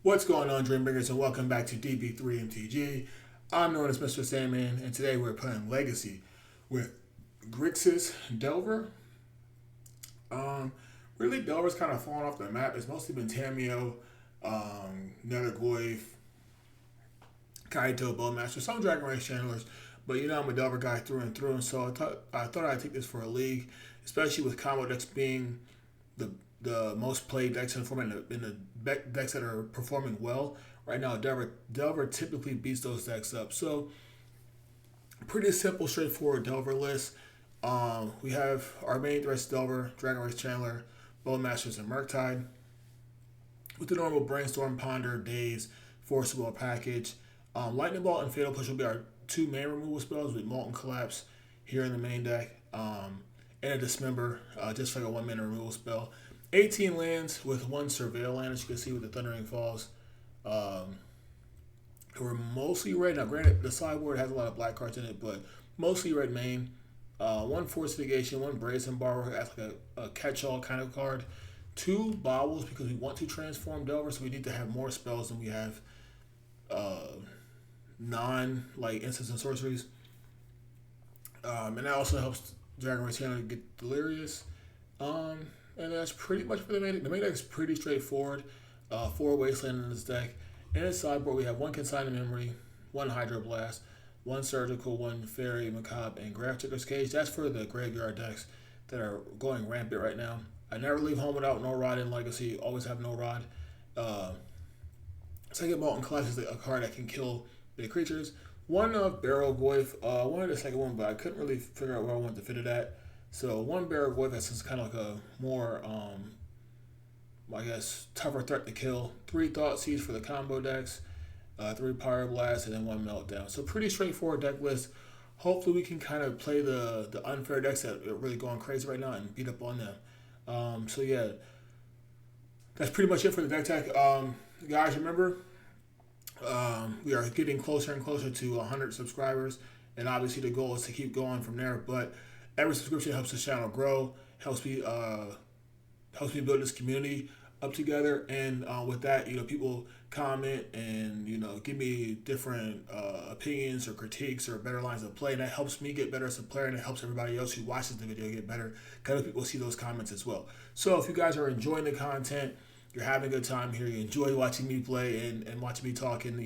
What's going on, Dreambringers, and welcome back to DB3 MTG. I'm known as Mr. Sandman, and today we're playing Legacy with Grixis Delver. Really, Delver's kind of fallen off the map. It's mostly been Tamiyo, Nethergloive, Kaito, Bowmaster, some Dragon Race channelers, but you know I'm a Delver guy through and through, and so I thought I'd take this for a league, especially with combo decks being the most played decks in the format in the decks that are performing well right now. Delver typically beats those decks up. So pretty simple, straightforward Delver list. We have our main threats: Delver, Dragon Race Chandler, Bowmasters, and Murktide. With the normal Brainstorm, Ponder, Daze, Forcible package. Lightning Bolt and Fatal Push will be our two main removal spells, with Molten Collapse here in the main deck. And a Dismember, just like a 1 mana removal spell. 18 lands with 1 Surveil land, as you can see with the Thundering Falls. We're mostly red. Now, granted, the sideboard has a lot of black cards in it, but mostly red main. 1 Force Negation, 1 Brazen Borrower as like a catch-all kind of card. 2 Baubles, because we want to transform Delver, so we need to have more spells than we have like instants and sorceries. And that also helps Dragon Race Chandler get Delirious. And that's pretty much for the main deck. The main deck is pretty straightforward. 4 Wasteland in this deck. In its sideboard, we have 1 Consigned Memory, 1 Hydroblast, 1 Surgical, 1 Fairy, Macabre, and Grafdigger's Cage. That's for the graveyard decks that are going rampant right now. I never leave home without No Rod in Legacy. Always have No Rod. Second Molten Collapse is a card that can kill big creatures. 1 Barrel Goyf. I wanted the second one, but I couldn't really figure out where I wanted to fit it at. So 1 Barrel Goyf, that's just kind of like a more, tougher threat to kill. 3 Thought Seeds for the combo decks. 3 Pyroblast, and then 1 Meltdown. So pretty straightforward deck list. Hopefully we can kind of play the unfair decks that are really going crazy right now and beat up on them. So yeah, that's pretty much it for the deck tech. Guys, remember, we are getting closer and closer to 100 subscribers, and obviously the goal is to keep going from there. But every subscription helps the channel grow, helps me build this community up together. And with that, people comment and give me different opinions or critiques or better lines of play. And that helps me get better as a player, and it helps everybody else who watches the video get better, because people see those comments as well. So if you guys are enjoying the content, you're having a good time here, you enjoy watching me play and watching me talk and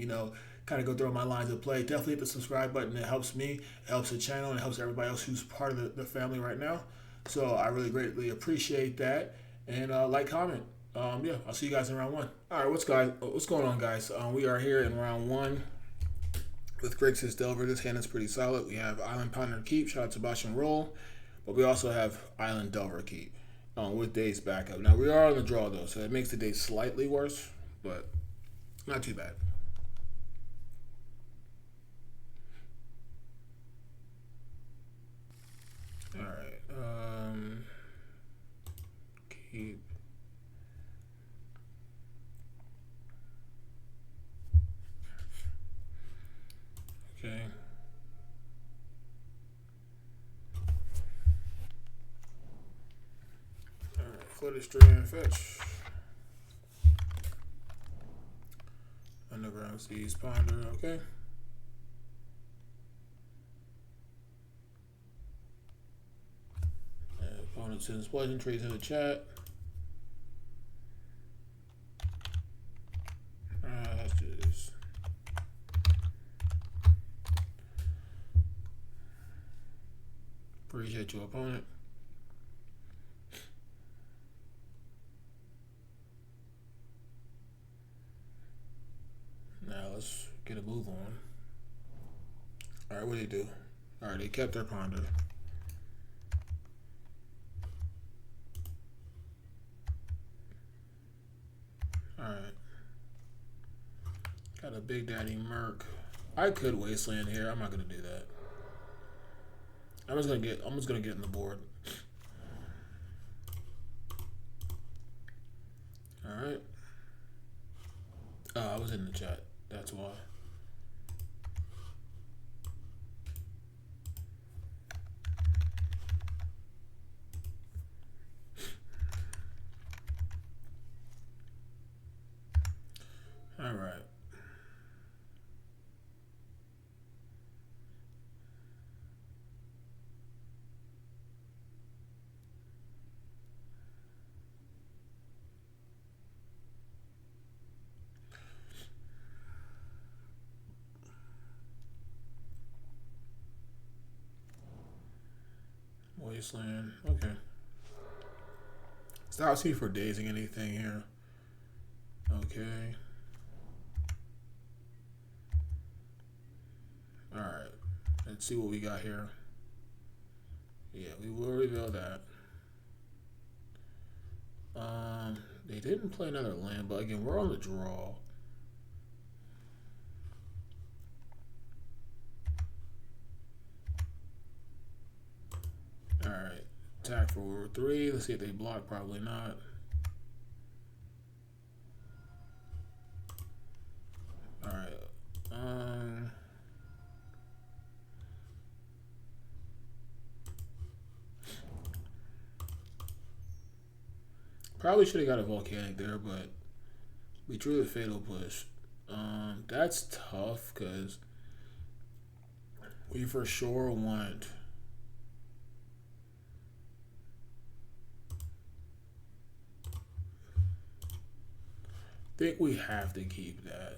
kind of go through my lines of play, definitely hit the subscribe button. It helps me, it helps the channel, and it helps everybody else who's part of the family right now. So I really greatly appreciate that. And like, comment. Yeah, I'll see you guys in round 1. All right, what's going on, guys? We are here in round 1 with Grixis Delver. This hand is pretty solid. We have Island Ponder Keep. Shout out to Bosch and Roll. But we also have Island Delver Keep with Daze backup. Now, we are on the draw, though, so it makes the day slightly worse, but not too bad. All right. Keep. Okay. Alright, Flutter Strand Fetch. Underground Seas Ponder, okay. And opponent sends Poison Trees in the chat. Let's do this. Appreciate your opponent. Now let's get a move on. Alright, what do they do? Alright, they kept their Ponder. Alright. Got a Big Daddy Merc. I could Wasteland here. I'm not gonna do that. I'm just gonna get in the board. All right. I was in the chat. That's why. All right. Wasteland. Okay. Stop C for dazing anything here. Okay. Alright. Let's see what we got here. Yeah, we will reveal that. They didn't play another land, but again, we're on the draw. Alright. Attack for 3. Let's see if they block. Probably not. Alright. Probably should have got a volcanic there, but we drew the fatal push. That's tough because we for sure want. I think we have to keep that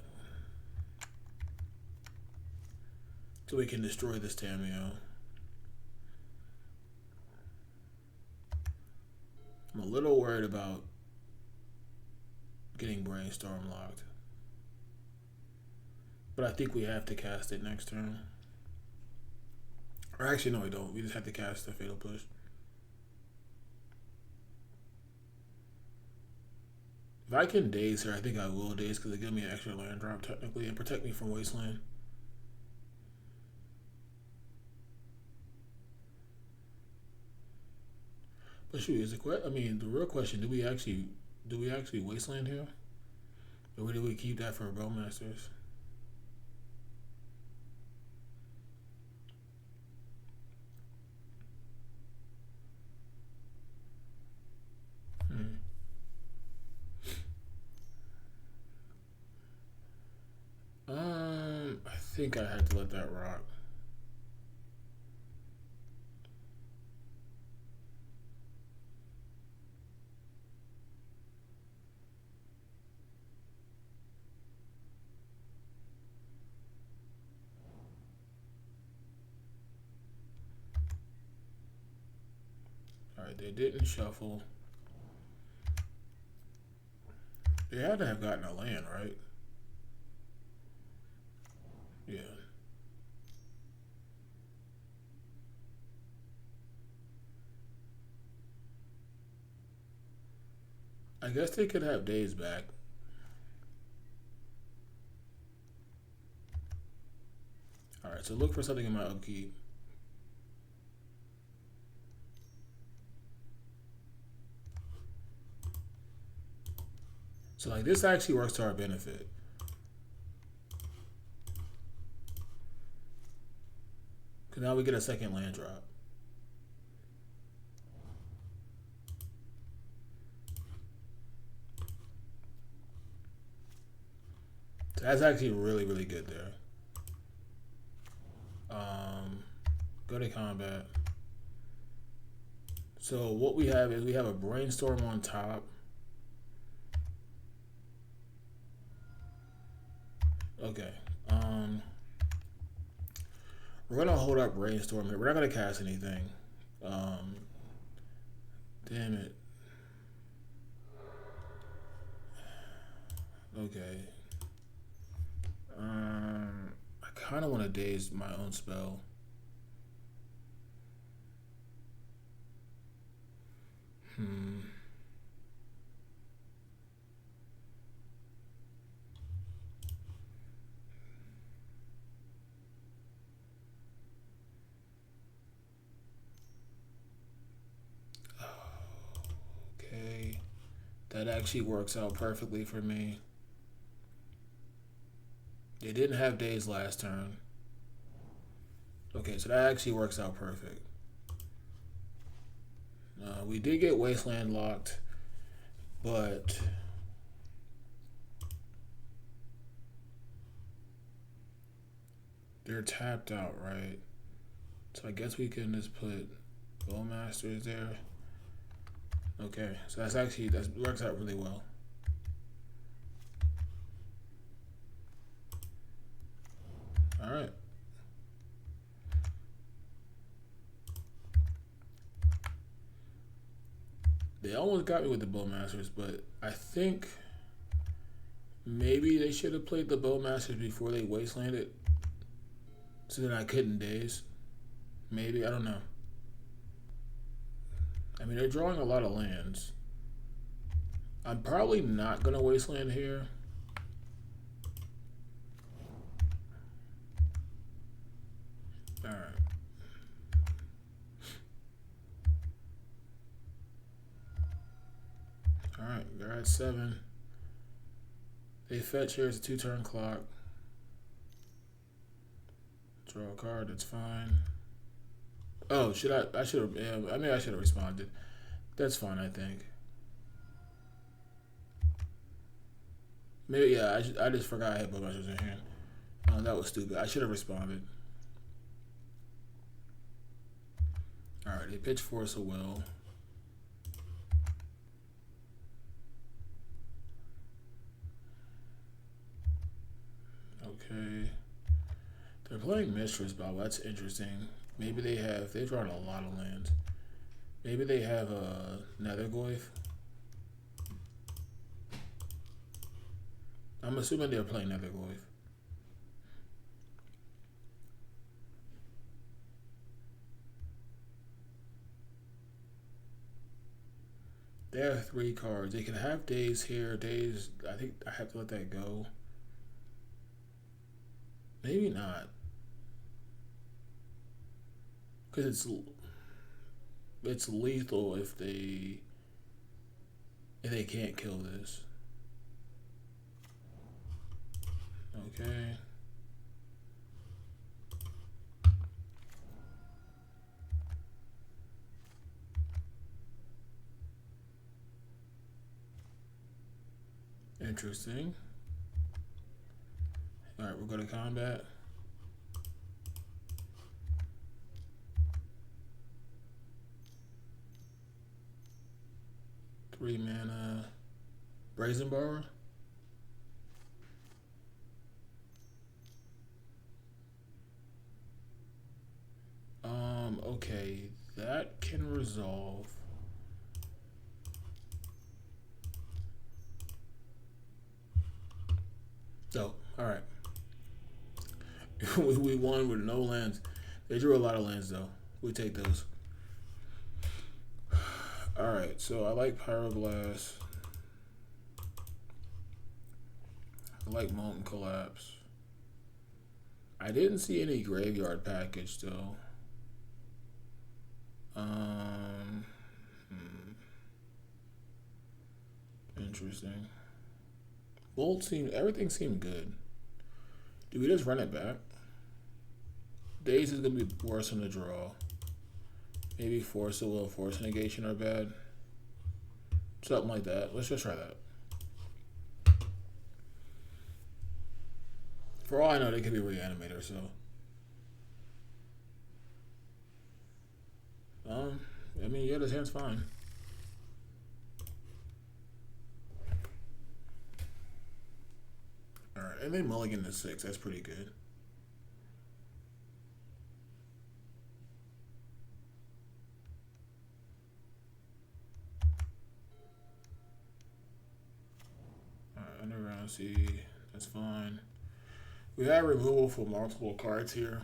so we can destroy this Tamiyo. I'm a little worried about getting Brainstorm locked, but I think we have to cast it next turn. Or actually, no, we don't. We just have to cast the fatal push. If I can daze her, I think I will daze because it gives me an extra land drop technically and protect me from Wasteland. But shoot, is the the real question: do we actually Wasteland here, or do we keep that for Bowmasters? I think I had to let that rock. Alright, they didn't shuffle. They had to have gotten a land, right? Yeah. I guess they could have days back. Alright, so look for something in my upkeep. So like this actually works to our benefit. Cause now we get a second land drop. So that's actually really, really good there. Go to combat. So what we have is we have a Brainstorm on top. Okay. We're gonna hold up Brainstorm here. We're not gonna cast anything. Damn it. Okay. I kind of want to daze my own spell. Okay. That actually works out perfectly for me. They didn't have days last turn. Okay, so that actually works out perfect. We did get Wasteland locked, but They're tapped out, right? So I guess we can just put Bowmasters there. Okay, so that works out really well. All right. They almost got me with the Bowmasters, but I think maybe they should have played the Bowmasters before they wastelanded, so then I couldn't daze. Maybe, I don't know. I mean, they're drawing a lot of lands. I'm probably not gonna wasteland here. All right. All right, they're at 7. They fetch here. It's a 2-turn clock. Draw a card. That's fine. Oh, should I? I should have. Yeah, I mean, I should have responded. That's fine, I think. Maybe, yeah. I just forgot I had Bowmasters in hand. That was stupid. I should have responded. All right, they pitch Force of Will. Okay. They're playing Mistress Ball. That's interesting. Maybe they've drawn a lot of lands. Maybe they have a Nethergoyf. I'm assuming they're playing Nethergoyf. They have 3 cards. They can have days here. Days, I think I have to let that go. Maybe not. Because it's lethal if they can't kill this. Okay. Interesting. All right, we'll go to combat. Three mana. Brazen Borrower. Okay, that can resolve. So, all right. we won with no lands. They drew a lot of lands though. We take those. All right, so I like Pyroblast. I like Molten Collapse. I didn't see any graveyard package though. Interesting. Everything seemed good. Do we just run it back? Days is gonna be worse on the draw. Maybe Force of Will, Force Negation are bad. Something like that. Let's just try that. For all I know, they could be Reanimator, so. I mean, yeah, this hand's fine. Alright, and they mulligan to 6. That's pretty good. Alright, Underground Sea. That's fine. We have removal for multiple cards here.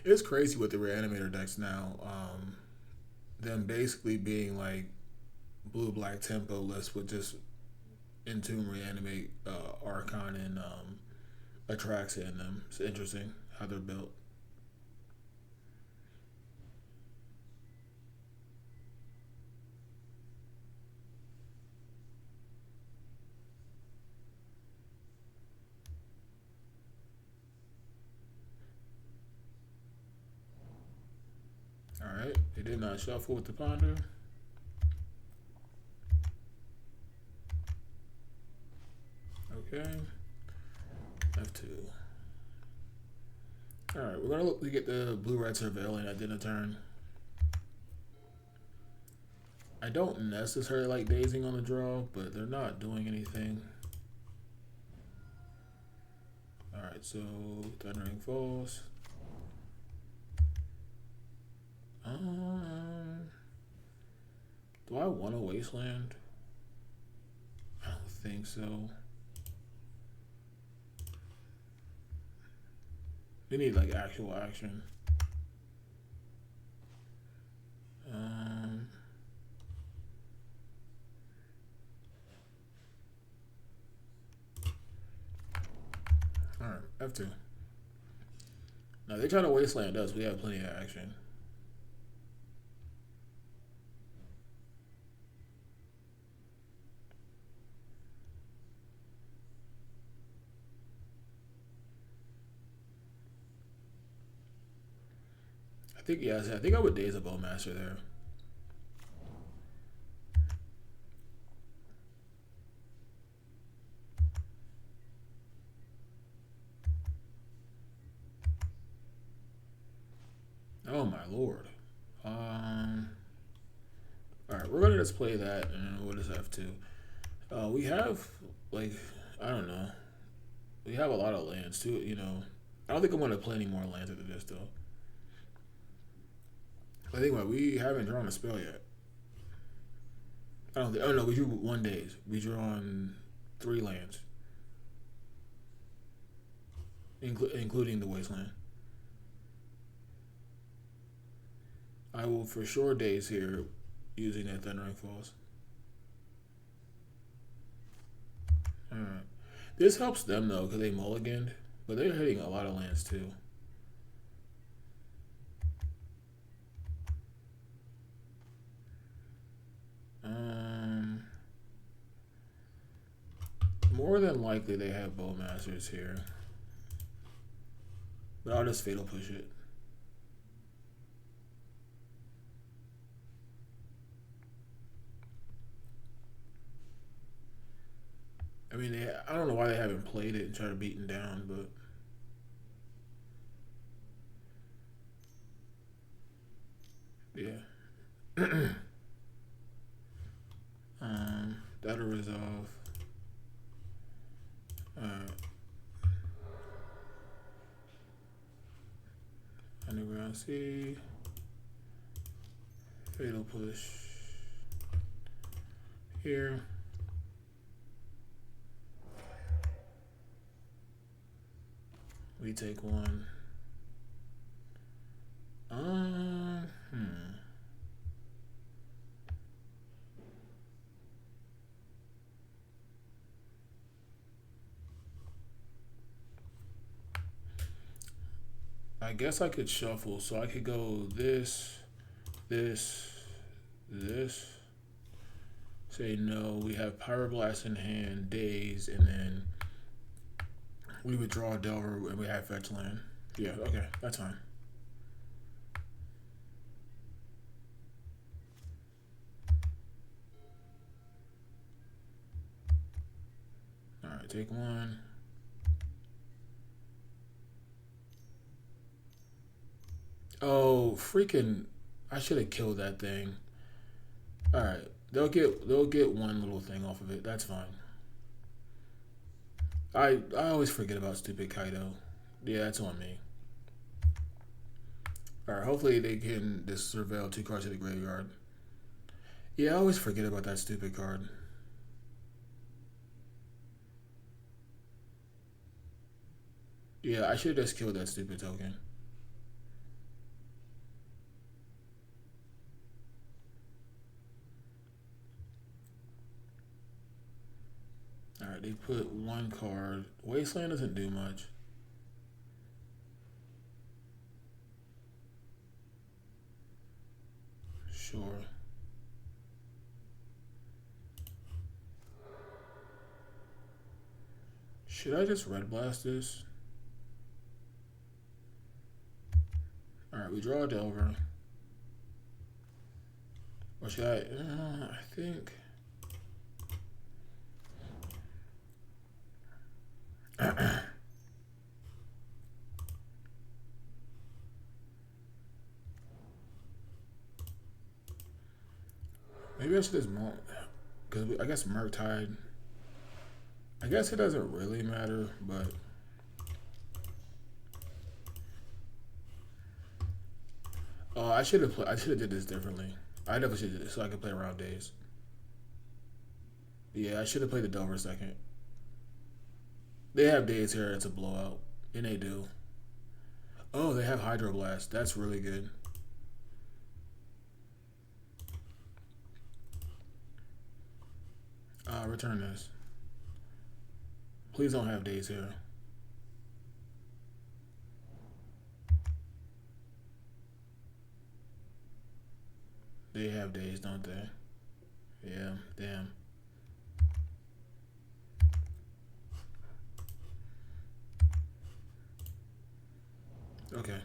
It's crazy with the Reanimator decks now. Them basically being like blue-black tempo lists with just Entomb, Reanimate, Archon, and Atraxa in them. It's interesting how they're built. Alright, they did not shuffle with the Ponder. Okay. F2. Alright, we're gonna look to get the blue-red surveilling at the end of turn. I don't necessarily like dazing on the draw, but they're not doing anything. Alright, so Thundering Falls. Do I want a Wasteland? I don't think so. We need like actual action. Alright, F2. Now they try to Wasteland us, we have plenty of action. I think I would daze a Bowmaster there. Oh my lord. Alright, we're gonna just play that and we'll just have to. We have like, I don't know. We have a lot of lands too, you know. I don't think I'm gonna play any more lands after this though. I think we haven't drawn a spell yet. I don't think, oh no, we drew 1 daze. We drew on 3 lands. Including the Wasteland. I will for sure daze here using that Thundering Falls. Alright. This helps them though, because they mulliganed, but they're hitting a lot of lands too. More than likely they have Bowmasters here. But I'll just Fatal Push it. I mean, I don't know why they haven't played it and tried to beat him down, but yeah. That'll resolve. Underground Sea. Fatal Push here. We take 1. I guess I could shuffle, so I could go this, this, this. Say no, we have Pyroblast in hand, daze, and then we would draw a Delver and we have fetch land. Yeah, okay, that's fine. Alright, take 1. Oh, freaking, I should have killed that thing. Alright, they'll get 1 little thing off of it. That's fine. I always forget about stupid Kaido. Yeah, that's on me. Alright, hopefully they can just surveil 2 cards to the graveyard. Yeah, I always forget about that stupid card. Yeah, I should have just killed that stupid token. Alright, they put 1 card. Wasteland doesn't do much. Sure. Should I just Red Blast this? Alright, we draw a Delver. Or should I think... Maybe I should just mount, because I guess Murktide. I guess it doesn't really matter, but I should have did this differently. I definitely should did this so I could play around days. Yeah, I should have played the Delver second. They have days here. It's a blowout, and they do. Oh, they have Hydroblast. That's really good. Return this. Please don't have days here. They have days, don't they? Yeah, damn. Okay.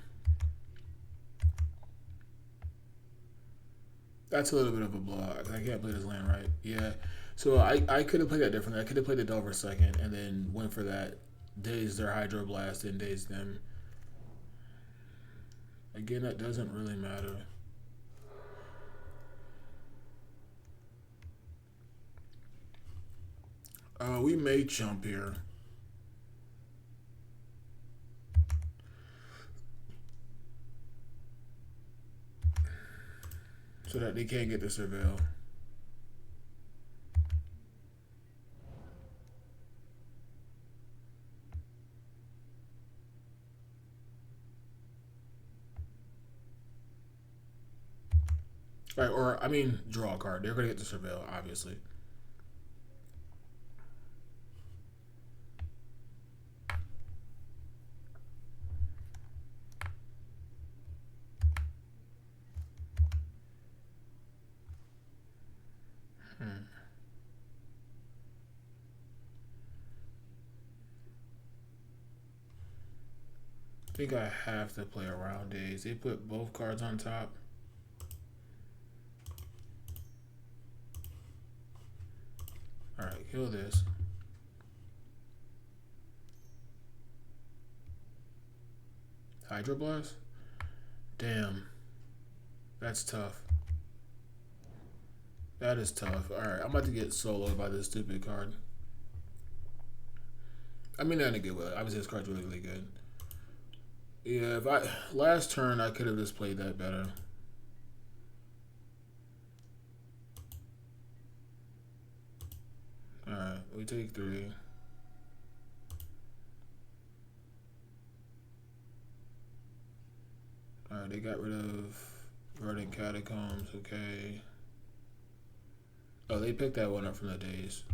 That's a little bit of a blowout. I can't play this land right. Yeah. So I could have played that differently. I could have played the Delver second and then went for that. Daze their Hydroblast and daze them. Again, that doesn't really matter. We may jump here. So that they can't get the Surveil. Right, or I mean, draw a card. They're gonna get the Surveil, obviously. I think I have to play around days. They put both cards on top. Alright, kill this. Hydroblast? Damn. That's tough. That is tough. Alright, I'm about to get soloed by this stupid card. I mean that in a good way. Obviously this card's really, really good. Yeah, if I last turn I could have just played that better. Alright, we take 3. Alright, they got rid of Verdant Catacombs, okay. Oh, they picked that one up from the days.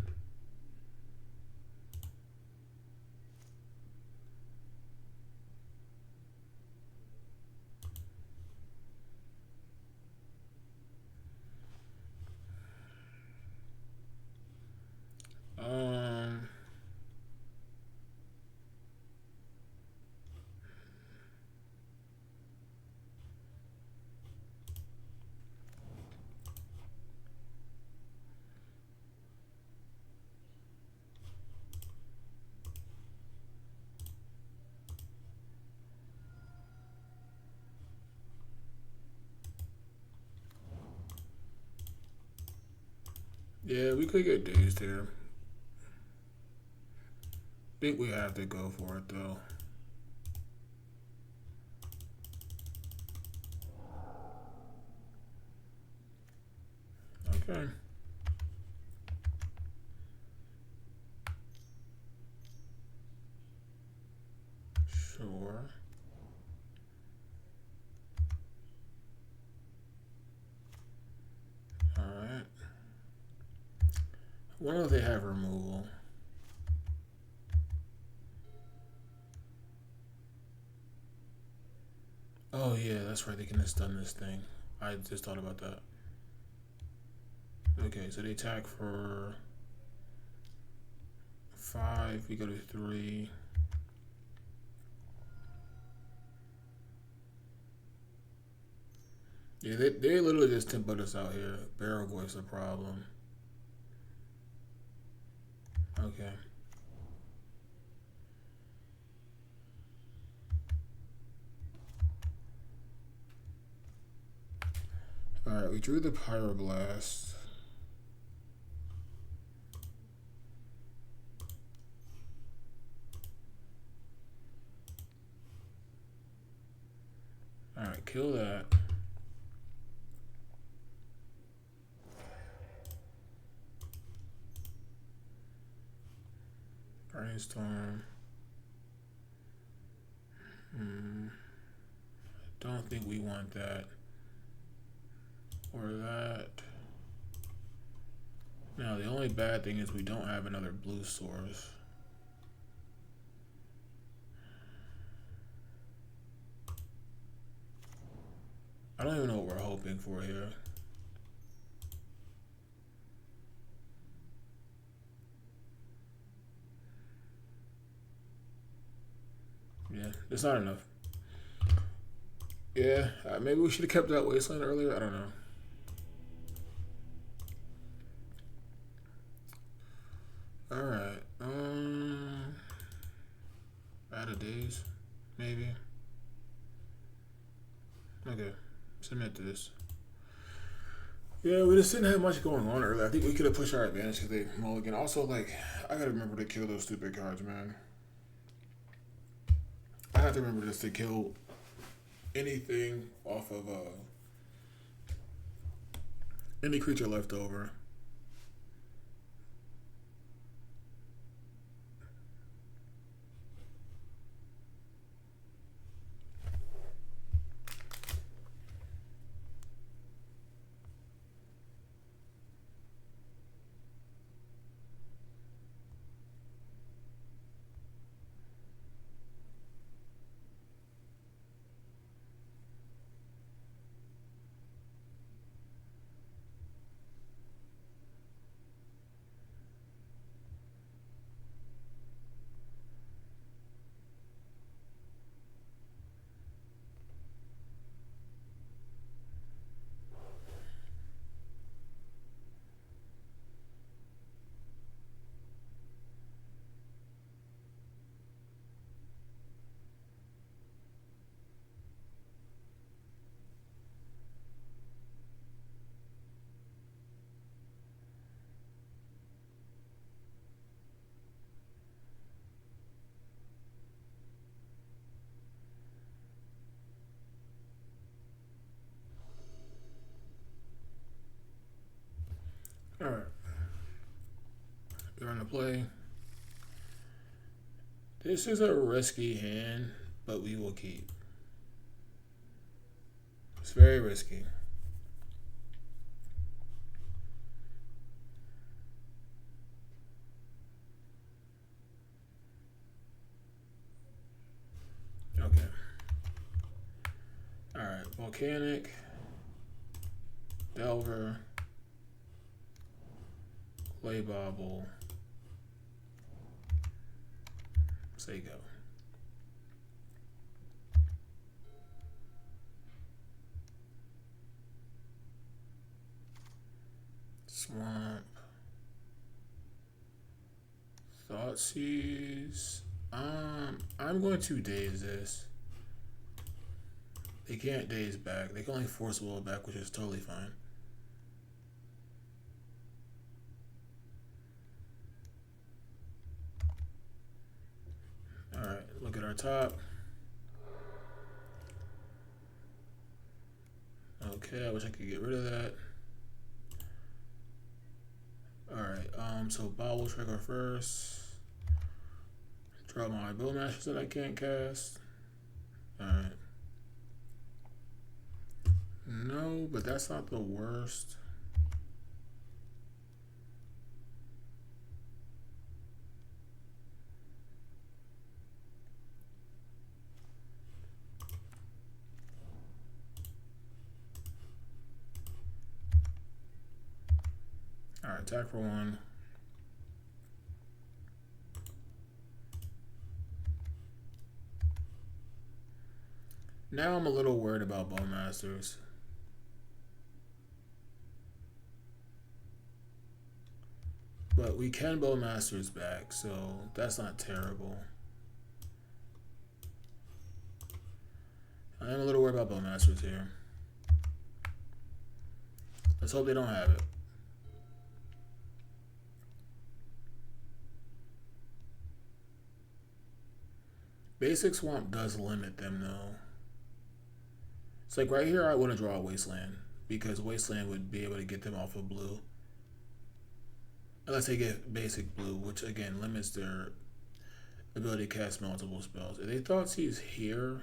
Yeah, we could get dazed here. I think we have to go for it though. Okay. Sure. Alright. What if they have removal? Oh yeah, that's right, they can just stun this thing. I just thought about that. Okay, so they attack for 5, we go to 3. Yeah, they literally just tempoed us out here. Barrel Voice a problem. Okay. Alright, we drew the Pyroblast. kill that. Brainstorm. Don't think we want that. Or that. Now the only bad thing is we don't have another blue source. I don't even know what we're hoping for here. Yeah, it's not enough. Yeah, maybe we should have kept that wasteland earlier. I don't know. All right. Out of days, maybe. Okay, submit this. Yeah, we just didn't have much going on earlier. I think we could have pushed our advantage because they mulligan. Also, like, I gotta remember to kill those stupid cards, man. I have to remember just to kill anything off of any creature left over. All right. You're on the play. This is a risky hand, but we will keep. It's very risky. Okay. All right. Volcanic. Delver. Clay Bobble. Say go. Swamp. Thoughtseize. I'm going to daze this. They can't daze back. They can only force will back, which is totally fine. Alright, look at our top. Okay, I wish I could get rid of that. Alright, so Bobble trigger first. Draw my Bowmasters that I can't cast. Alright. No, but that's not the worst. Alright, attack for one. Now I'm a little worried about Bowmasters. But we can Bowmasters back, so that's not terrible. I am a little worried about Bowmasters here. Let's hope they don't have it. Basic Swamp does limit them though. It's like right here I want to draw a Wasteland because Wasteland would be able to get them off of blue. Unless they get basic blue, which again limits their ability to cast multiple spells. If they Thoughtseize here,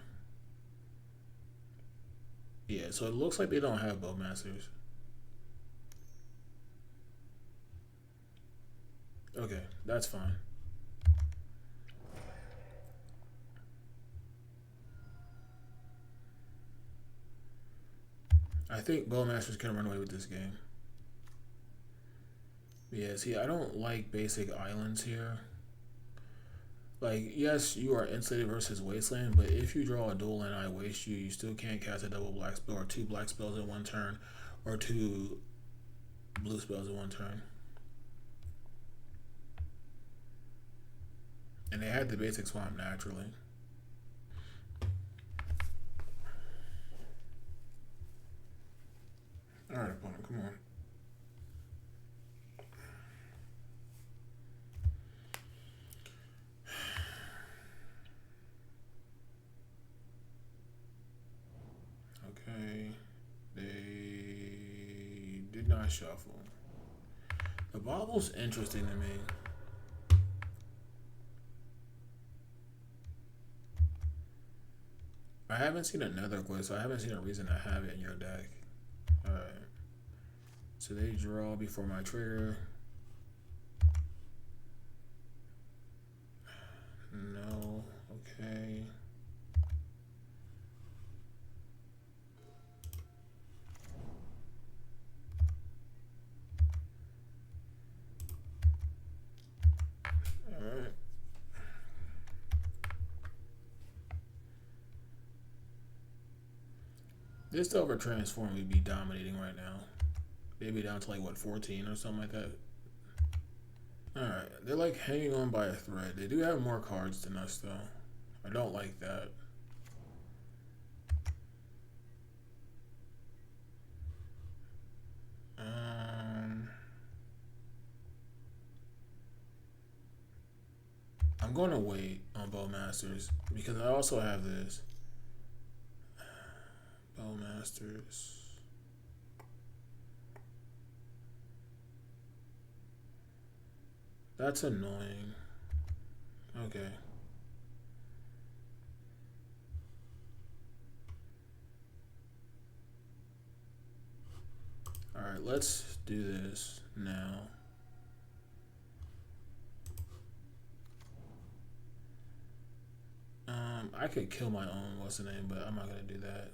yeah, so it looks like they don't have Bowmasters. Okay, that's fine. I think Bowmasters can run away with this game. Yeah, see, I don't like basic islands here. Like, yes, you are insulated versus Wasteland, but if you draw a dual and I waste you, you still can't cast a double black spell or two black spells in one turn, or two blue spells in one turn. And they had the basic swamp naturally. Alright, opponent, come on. Okay. They did not shuffle. The bobble's interesting to me. I haven't seen another glitch, so I haven't seen a reason to have it in your deck. Alright. So they draw before my trigger. No. Okay. Alright. This Delver transform would be dominating right now. They'd be down to like what, 14 or something like that. Alright, they're like hanging on by a thread. They do have more cards than us though. I don't like that. I'm going to wait on Bowmasters because I also have this. Bowmasters. That's annoying. Okay. Alright, let's do this now. I could kill my own what's the name, but I'm not gonna do that.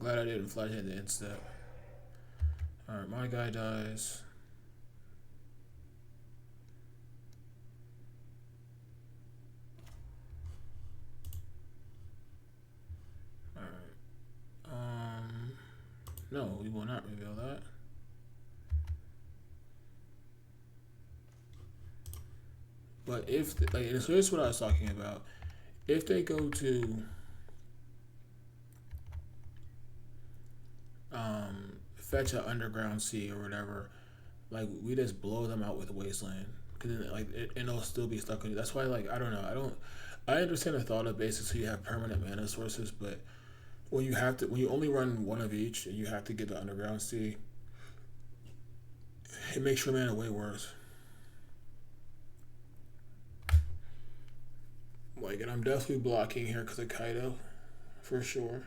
Glad I didn't flash at the end step. Alright, my guy dies. No, we will not reveal that. But if, so here's what I was talking about. If they go to fetch an underground sea or whatever, like we just blow them out with Wasteland, because and they'll still be stuck on you. That's why, like, I don't know. I understand the thought of basically you have permanent mana sources, but when you only run one of each and you have to get the underground sea, it makes your mana way worse. Like, and I'm definitely blocking here because of Kaido, for sure.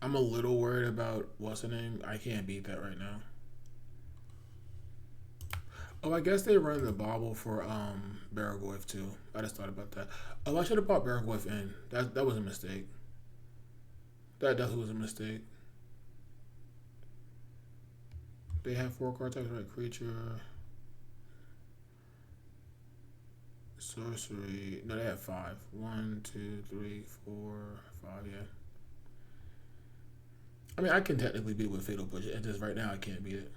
I'm a little worried about what's the name. I can't beat that right now. Oh, I guess they run the bobble for Baragoyf too. I just thought about that. Oh, I should have bought Baragoyf in. That was a mistake. That definitely was a mistake. They have 4 card types, right? Creature, sorcery. No, they have 5. 1, 2, 3, 4, 5. Yeah. I mean, I can technically beat it with Fatal Push. It's just right now I can't beat it.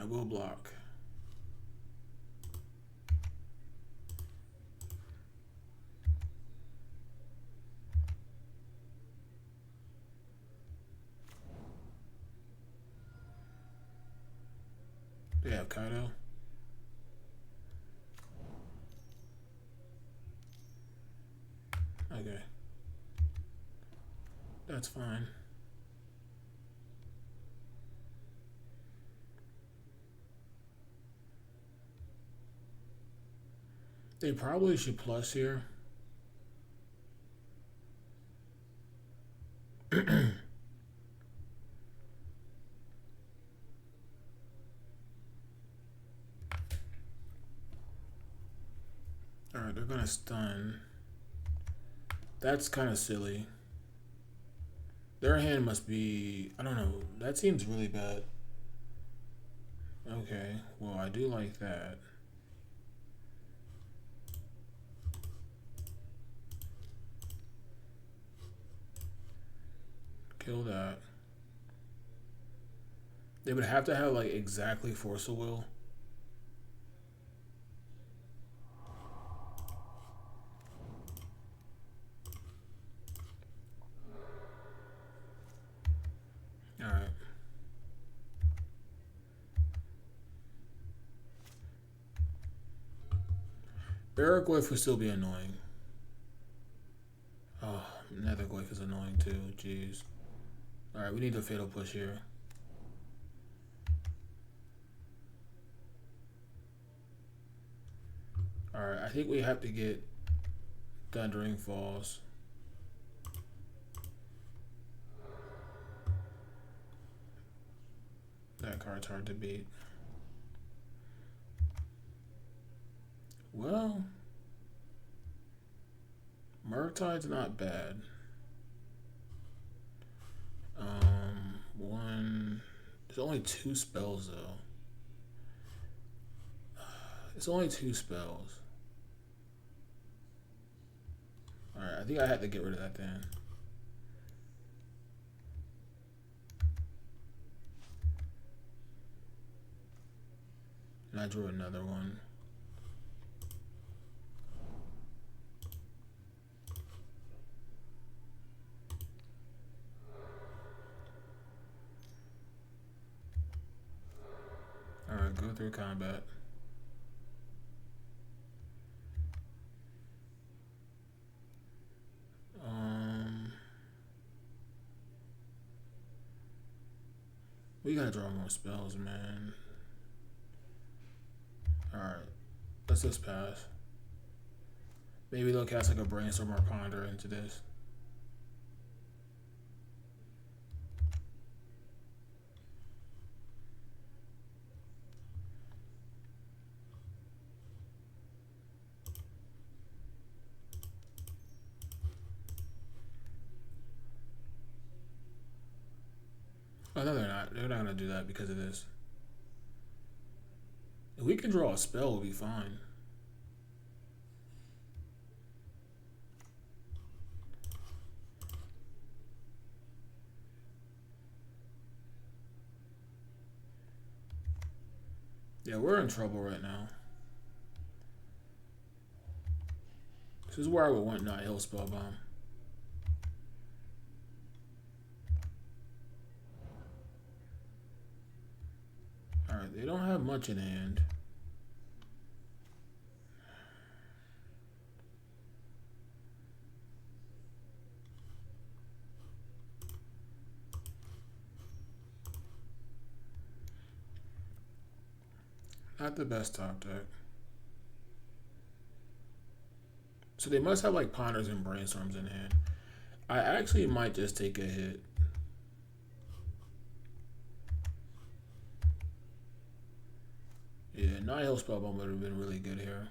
I will block. They have Kaido. Okay. That's fine. They probably should plus here. Alright, they're gonna stun. That's kind of silly. Their hand must be... I don't know. That seems really bad. Okay, well, I do like that. Kill that. They would have to have, like, exactly Force of Will. Alright. Barragoyf would still be annoying. Oh, Nethergoyf is annoying too. Jeez. Alright, we need a fatal push here. Alright, I think we have to get Thundering Falls. That card's hard to beat. Well, Murktide's not bad. There's only 2 spells though. It's only 2 spells. Alright, I think I had to get rid of that then. And I drew another one. Alright, go through combat. We gotta draw more spells, man. Alright, let's just pass. Maybe they'll cast like a Brainstorm or Ponder into this. Oh, no, they're not. They're not gonna do that because of this. If we can draw a spell, we'll be fine. Yeah, we're in trouble right now. This is where I would want Nihil Spellbomb. Alright, they don't have much in hand. Not the best top deck. So they must have like Ponders and Brainstorms in hand. I actually might just take a hit. Yeah, Nihil Spellbomb would have been really good here.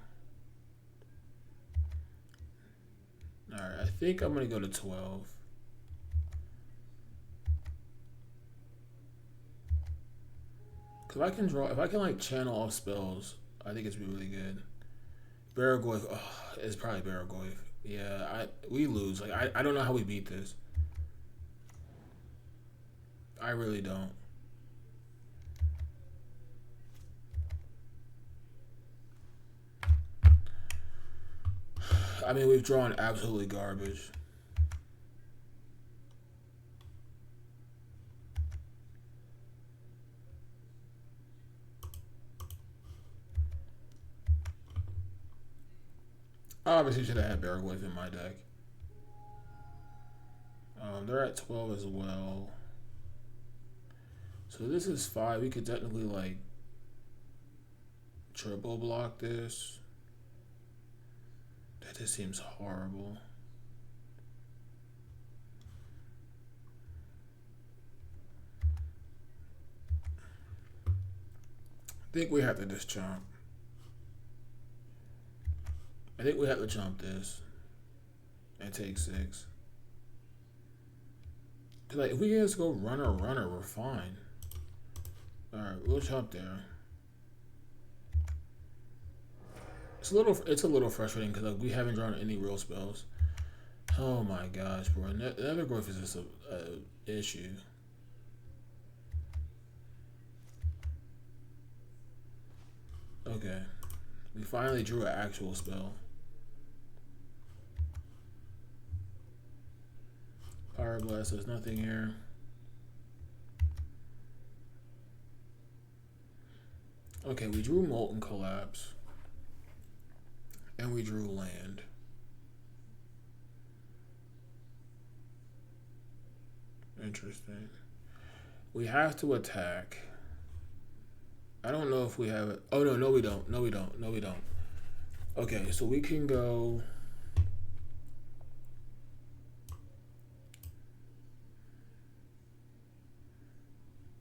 Alright, I think I'm gonna go to 12. Cause if I can like channel off spells, I think it's really good. Barragoyf, oh, it's probably Barragoyf. Yeah, we lose. Like I don't know how we beat this. I really don't. I mean, we've drawn absolutely garbage. I obviously should have had Barrowwave in my deck. They're at 12 as well. So this is 5. We could technically like triple block this. That just seems horrible. I think we have to just jump. I think we have to jump this and take 6. Cause like if we just go runner, we're fine. All right, we'll jump there. It's a little frustrating because like we haven't drawn any real spells. Oh my gosh, bro! Nether growth is just a issue. Okay, we finally drew an actual spell. Fire Blast, there's nothing here. Okay, we drew Molten Collapse. And we drew land. Interesting. We have to attack. I don't know if we have it. Oh, no, we don't. No, we don't. Okay, so we can go...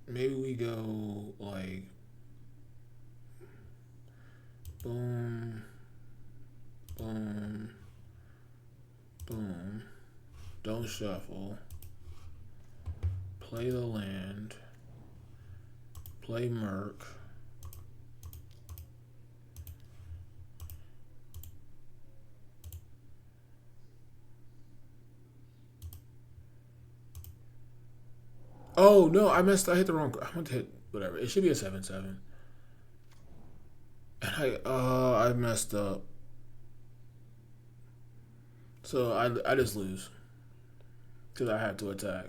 Maybe we go, like... Boom. Boom. Boom. Don't shuffle. Play the land. Play Merc. Oh no, I messed. I hit the wrong. I want to hit whatever. It should be a 7/7. And I messed up. So I just lose because I had to attack.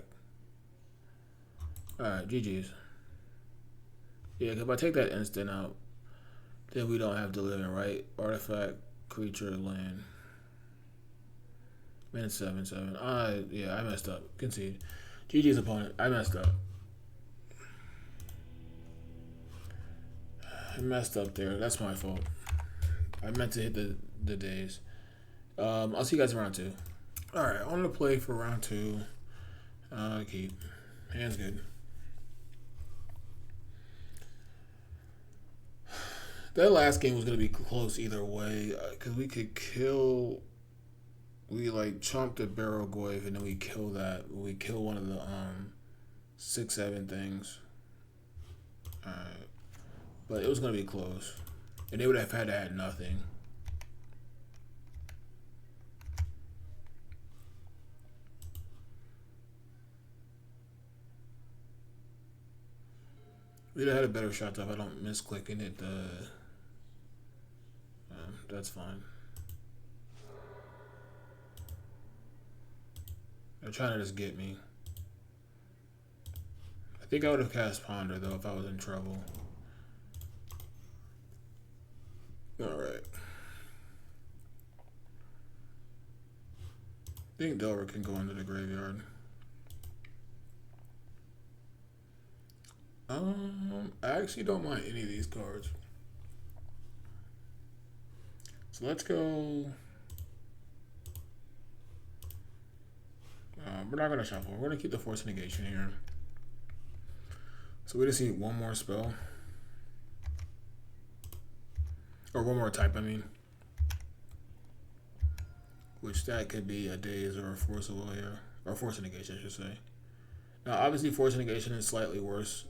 All right, GG's. Yeah, because if I take that instant out, then we don't have to live in, right? Artifact, creature, land. Man, 7/7. Yeah, I messed up. Concede. GG's opponent. I messed up. I messed up there. That's my fault. I meant to hit the days. I'll see you guys in round 2. Alright, on the play for round 2. Keep. Hand's good. That last game was going to be close either way. Because we could kill... We like chomp the Barrowwave and then we kill that. We kill one of the 6/7 things. Alright. But it was going to be close. And they would have had to add nothing. We'd have had a better shot if I don't misclick and hit the... that's fine. They're trying to just get me. I think I would have cast Ponder though if I was in trouble. Alright. I think Delver can go into the graveyard. I actually don't mind any of these cards. So let's go. We're not gonna shuffle. We're gonna keep the Force Negation here. So we just need one more spell. Or one more type, I mean. Which that could be a Daze or a Force of Will here. Or Force Negation, I should say. Now, obviously, Force Negation is slightly worse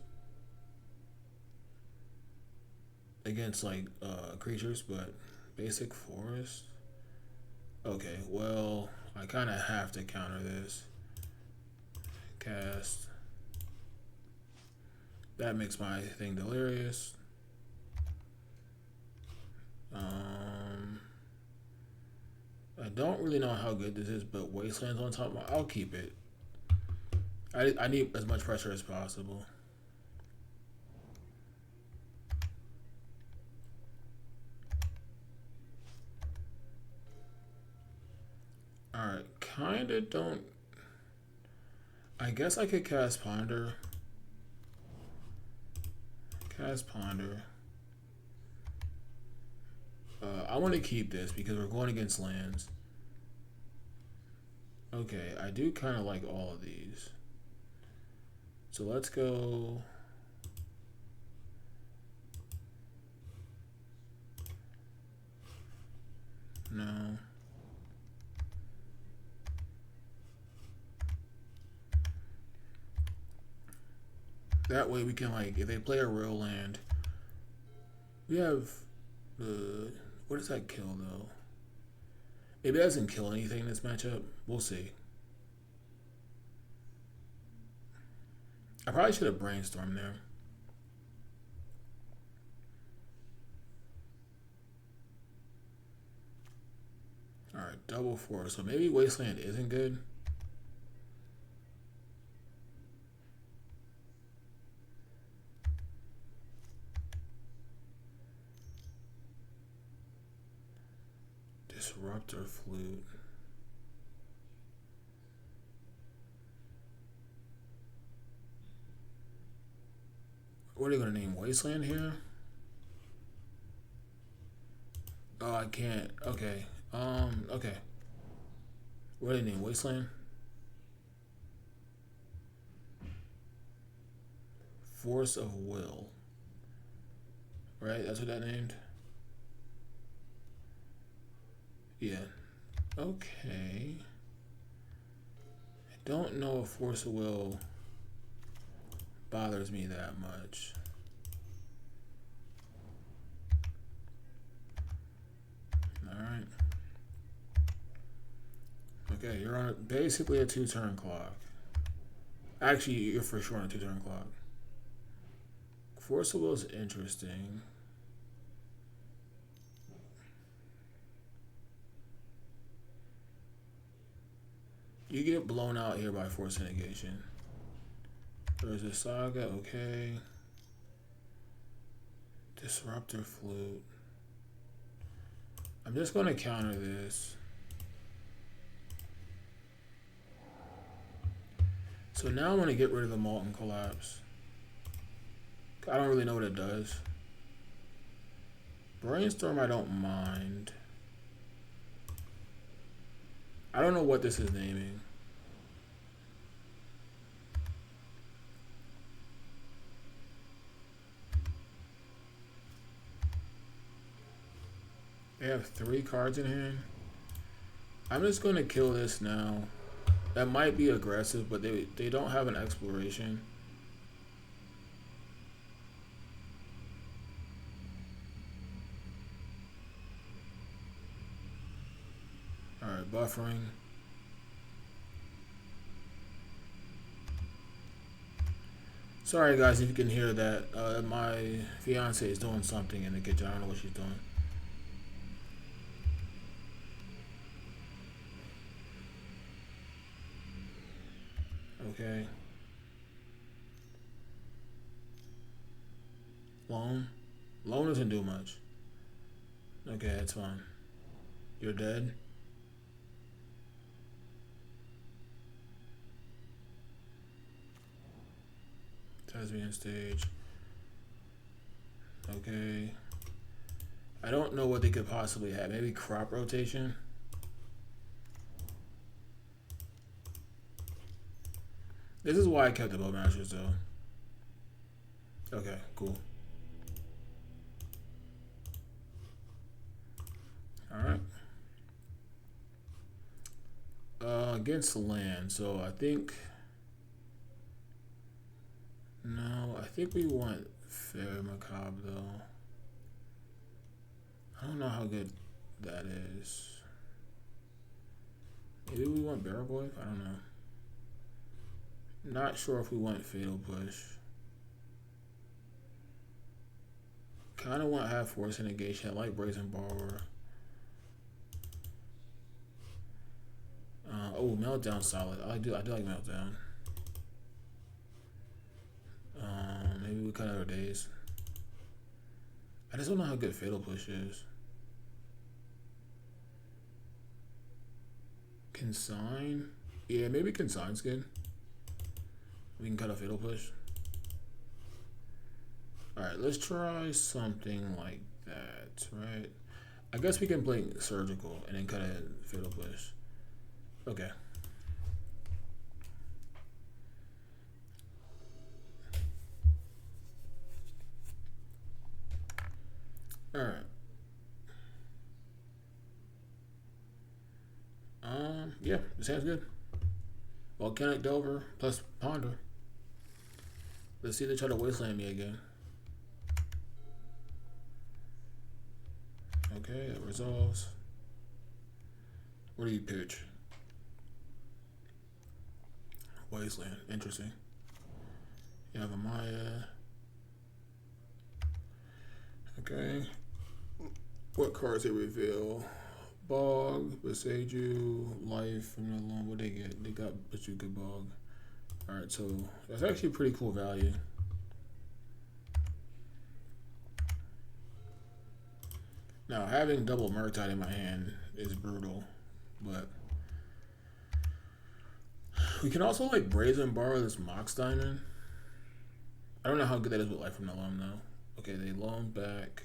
against, like, creatures, but basic Forest? Okay, well, I kind of have to counter this. Cast. That makes my thing delirious. I don't really know how good this is, but Wasteland's on top. I'll keep it. I need as much pressure as possible. Alright, kinda don't... I guess I could cast Ponder. I want to keep this because we're going against lands. Okay, I do kind of like all of these. So let's go... No. That way we can, like, if they play a real land, we have what does that kill though? Maybe it doesn't kill anything in this matchup. We'll see. I probably should have brainstormed there. Alright, double 4. So maybe Wasteland isn't good. Disruptor Flute. What are they gonna name Wasteland here? Oh, I can't. Okay. Okay. What do they name Wasteland? Force of Will. Right? That's what that named? Yeah. Okay. I don't know if Force of Will bothers me that much. Alright. Okay, you're on basically a 2-turn clock. Actually, you're for sure on a 2-turn clock. Force of Will is interesting. You get blown out here by Force of Negation. There's a Saga, okay. Disruptor Flute. I'm just going to counter this. So now I'm going to get rid of the Molten Collapse. I don't really know what it does. Brainstorm I don't mind. I don't know what this is naming. They have 3 cards in hand. I'm just going to kill this now. That might be aggressive, but they don't have an exploration. Alright, buffering. Sorry guys if you can hear that. My fiance is doing something in the kitchen. I don't know what she's doing. Okay. Loan? Loan doesn't do much. Okay, that's fine. You're dead? Tasmanian stage. Okay. I don't know what they could possibly have. Maybe crop rotation? This is why I kept the Bowmasters though. Okay, cool. Alright. Against land, so I think... No, I think we want Fair Macabre though. I don't know how good that is. Maybe we want Barrel Boy? I don't know. Not sure if we want Fatal Push. Kind of want Half Force and Negation. I like Brazen Borrower. Oh, meltdown solid. I do like meltdown. Maybe we cut out our days. I just don't know how good fatal push is. Consign? Yeah, maybe consign's good. We can cut a fatal push. Alright, let's try something like that, right? I guess we can play surgical and then cut a fatal push. Okay. Alright. Yeah, this sounds good. Volcanic Delver plus Ponder. Let's see if they try to wasteland me again. Okay, that resolves. What do you pitch? Wasteland. Interesting. You have a Maya. Okay. What cards they reveal? Bog, Beseiju, Life, from the loan. What they get? They got Bazooka Bog. Alright, so that's actually pretty cool value. Now, having double Murktide in my hand is brutal, but we can also like Brazen borrow this Mox Diamond. I don't know how good that is with Life from the Loam though. Okay, they loan back.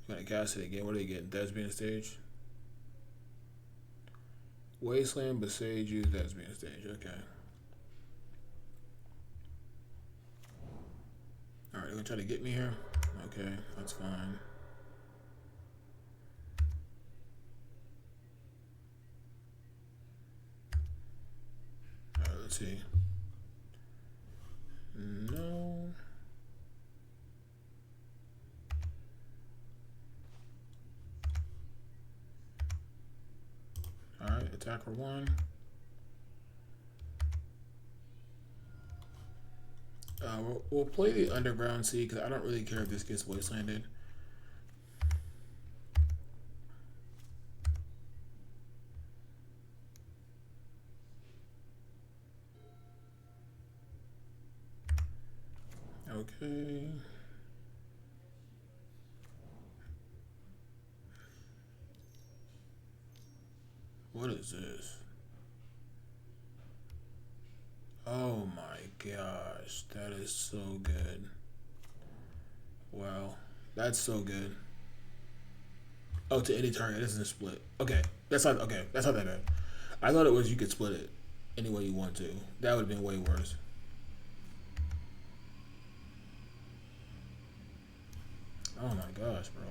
Gonna cast it again. What do they get? Thespian Stage. Wasteland, Beseiju, Thespian Stage. Okay. Alright, they're gonna try to get me here. Okay, that's fine. Alright, let's see. No. Alright, attack for 1. We'll play the Underground Sea because I don't really care if this gets wastelanded. Okay. What is this? Oh my gosh, that is so good. Wow, that's so good. Oh, to any target, this isn't split. Okay, that's not that bad. I thought it was you could split it any way you want to. That would have been way worse. Oh my gosh, bro.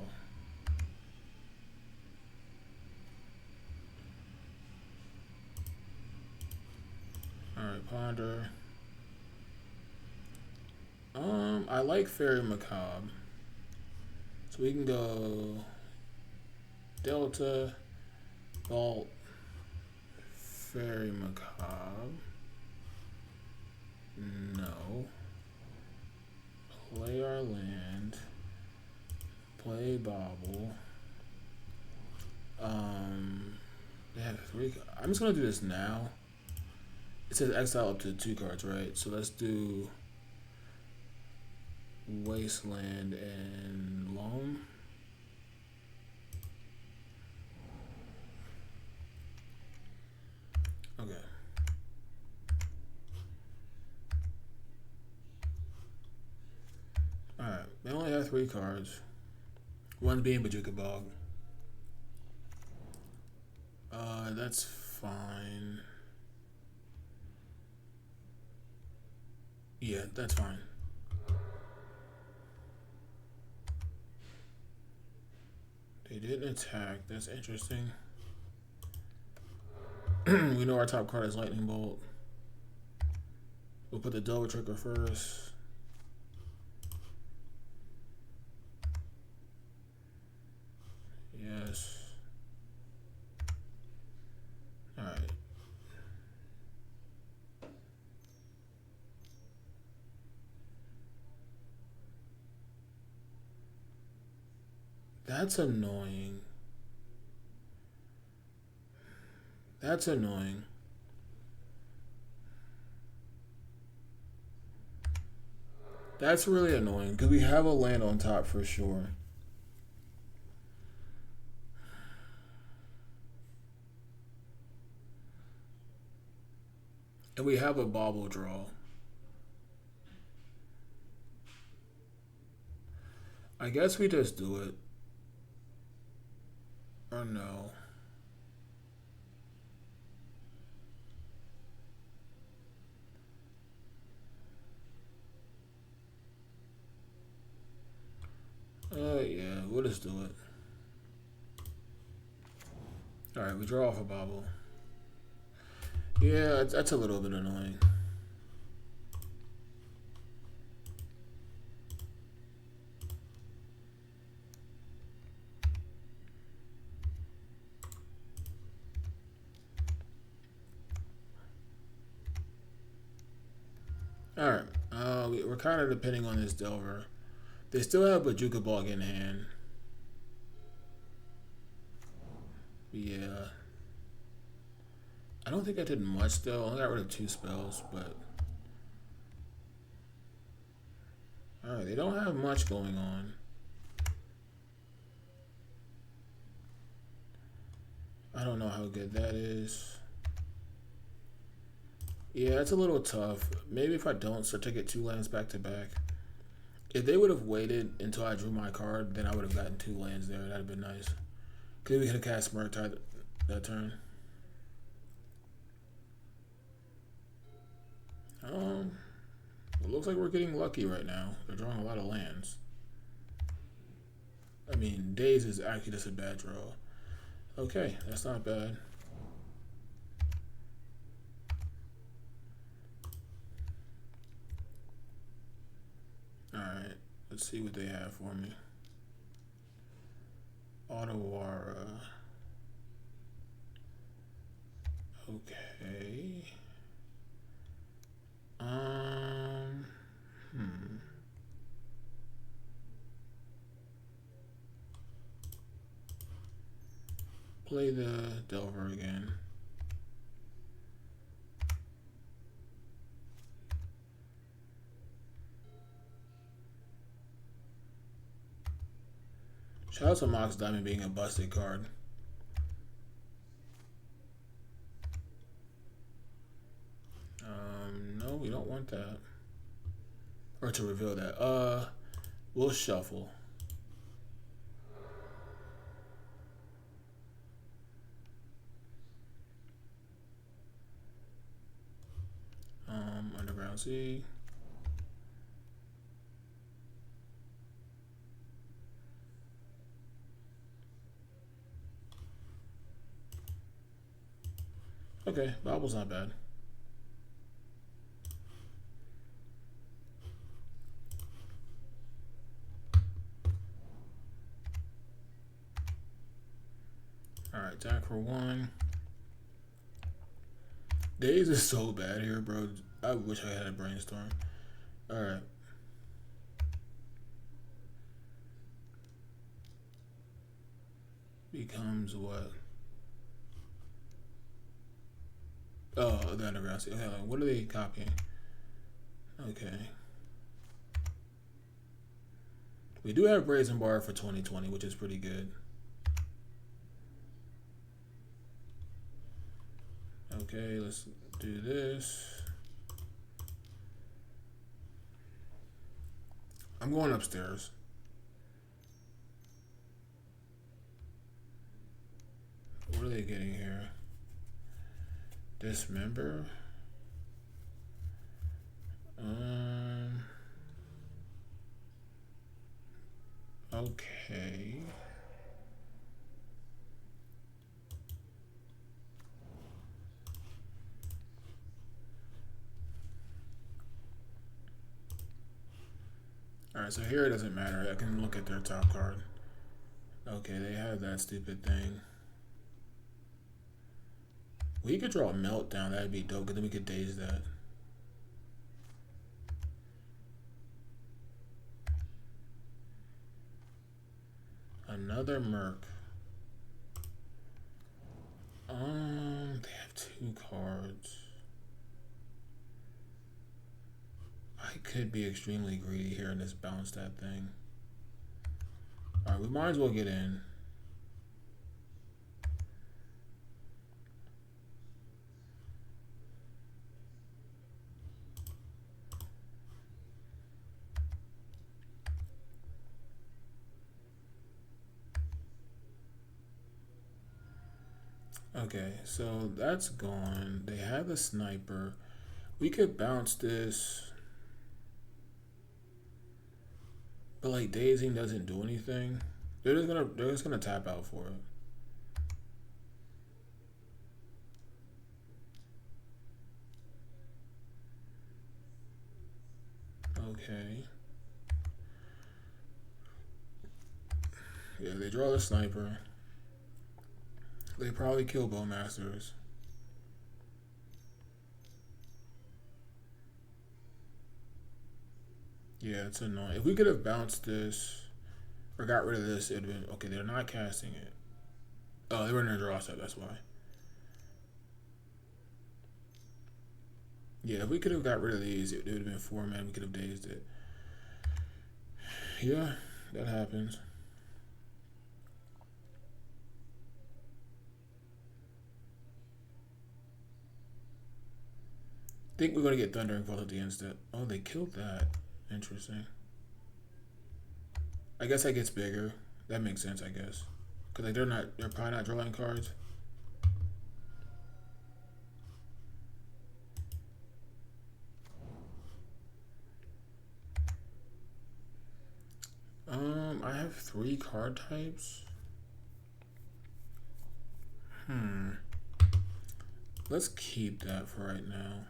Alright, Ponder. I like Fairy Macabre. So we can go Delta, Vault, Fairy Macabre. No. Play our land. Play Bobble. They have 3. I'm just gonna do this now. It says exile up to 2 cards, right? So let's do Wasteland and Loam. Okay. Alright, they only have 3 cards. One being Bazooka Bog. That's fine. Yeah, that's fine. They didn't attack. That's interesting. We know our top card is Lightning Bolt. We'll put the Delver trigger first. Yes. Alright. That's annoying. That's annoying. That's really annoying because we have a land on top for sure. And we have a bobble draw. I guess we just do it. Or no. Yeah, we'll just do it. Alright, we draw off a bobble. Yeah, that's a little bit annoying. Alright, we're kind of depending on this Delver. They still have Bajuka Bog in hand. Yeah. I don't think I did much though. I only got rid of 2 spells, but... Alright, they don't have much going on. I don't know how good that is. Yeah, it's a little tough. Maybe if I don't start to get 2 lands back to back. If they would have waited until I drew my card, then I would have gotten 2 lands there. That'd have been nice. Could we could have cast Murktide that turn? It looks like we're getting lucky right now. They're drawing a lot of lands. I mean, Days is actually just a bad draw. Okay, that's not bad. Alright, let's see what they have for me. Otawara. Okay. Play the Delver again. Shout out to Mox Diamond being a busted card. No, we don't want that. Or to reveal that. We'll shuffle. Underground Sea. Okay, Bobble's not bad. Alright, attack for 1. Days is so bad here, bro. I wish I had a brainstorm. Alright. Becomes what? Oh, the underground sea. Okay, what are they copying? Okay. We do have Brazen Bar for 2020, which is pretty good. Okay, let's do this. I'm going upstairs. What are they getting here? Dismember. Okay. Alright, so here it doesn't matter. I can look at their top card. Okay, they have that stupid thing. We could draw a Meltdown. That'd be dope, because then we could daze that. Another Merc. They 2 cards. I could be extremely greedy here and just bounce that thing. Alright, we might as well get in. Okay, so that's gone. They have a sniper. We could bounce this. But like dazing doesn't do anything. They're just gonna tap out for it. Okay. Yeah, they draw the sniper. They probably kill Bowmasters. Yeah, it's annoying. If we could have bounced this or got rid of this, it'd have been okay. They're not casting it. Oh, they were in their draw step. That's why. Yeah, if we could have got rid of these, it would have been 4 men. We could have dazed it. Yeah, that happens. I think we're gonna get Thundering Bolt at the instead. Oh, they killed that. Interesting. I guess that gets bigger. That makes sense, I guess. Cause like they're probably not drawing cards. I have 3 card types. Let's keep that for right now.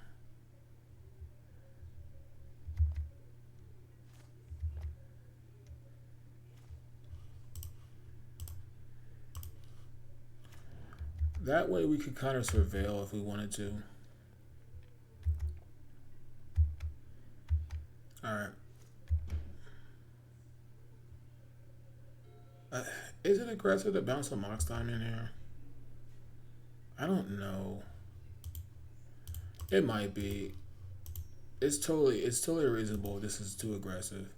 That way we could kind of surveil if we wanted to. Alright. Is it aggressive to bounce a Mox Time in here? I don't know. It might be. It's totally reasonable. This is too aggressive.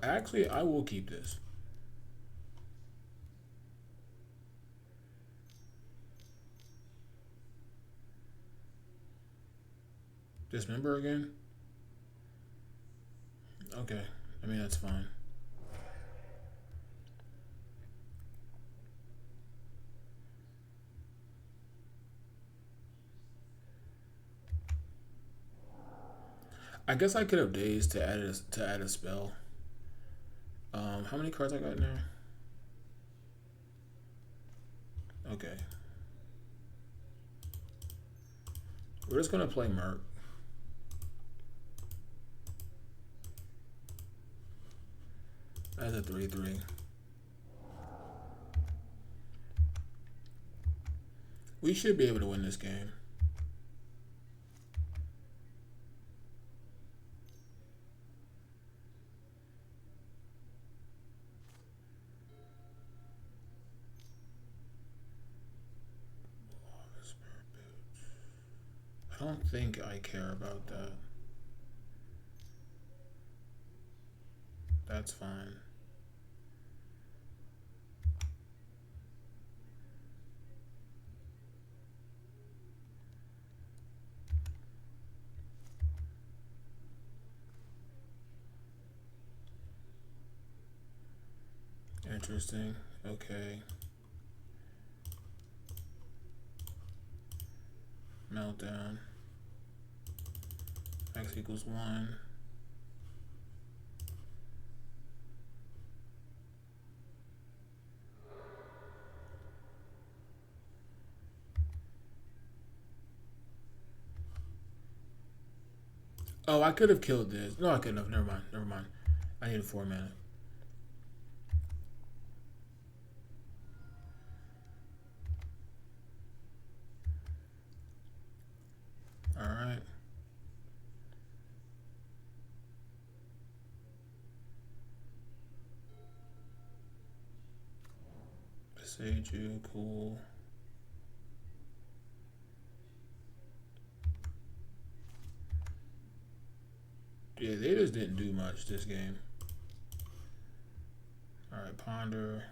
Actually, I will keep this. Dismember again? Okay. I mean, that's fine. I guess I could have dazed to add a spell. How many cards I got now? Okay. We're just gonna play Merc. As a 3/3. We should be able to win this game. I don't think I care about that. That's fine. Interesting. Okay. Meltdown. X equals 1. Oh, I could have killed this. No, I couldn't have. Never mind. Never mind. I needed 4 mana. Alright. Seiju, cool. Yeah, they just didn't do much this game. Alright, Ponder.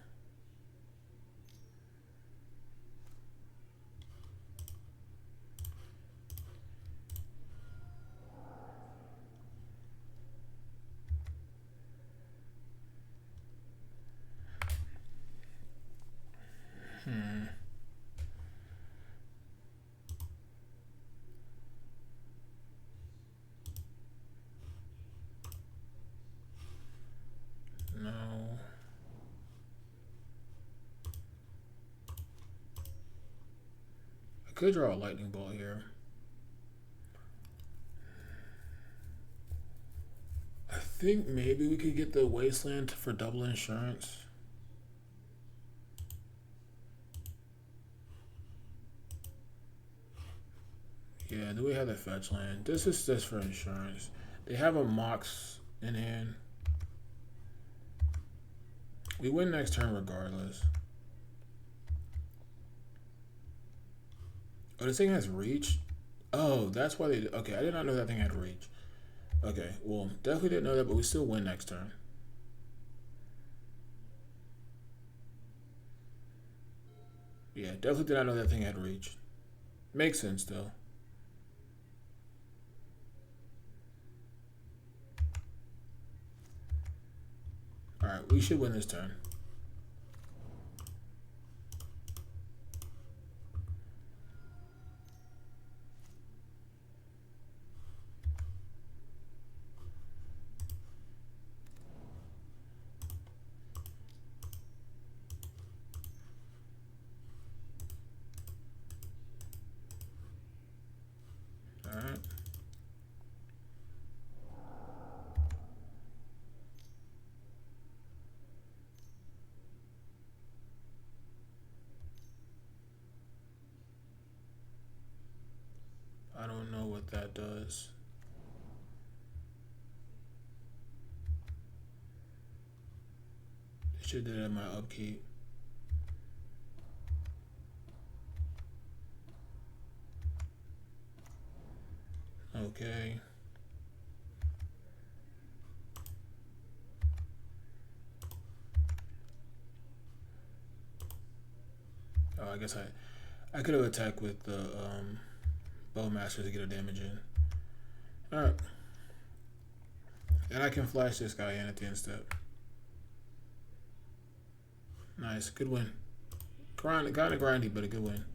No. I could draw a lightning bolt here. I think maybe we could get the Wasteland for double insurance. Yeah, do we have the fetch land? This is just for insurance. They have a Mox in hand. We win next turn regardless. Oh, this thing has reach? Oh, that's why they... Okay, I did not know that thing had reach. Okay, well, definitely didn't know that, but we still win next turn. Yeah, definitely did not know that thing had reach. Makes sense, though. Alright, we should win this turn. Alright. I don't know what that does. I should do that in my upkeep. Okay. Oh, I guess I could have attacked with the Bowmaster to get a damage in. Alright. And I can flash this guy in at the end step. Nice, good win. Kind of grindy, but a good win.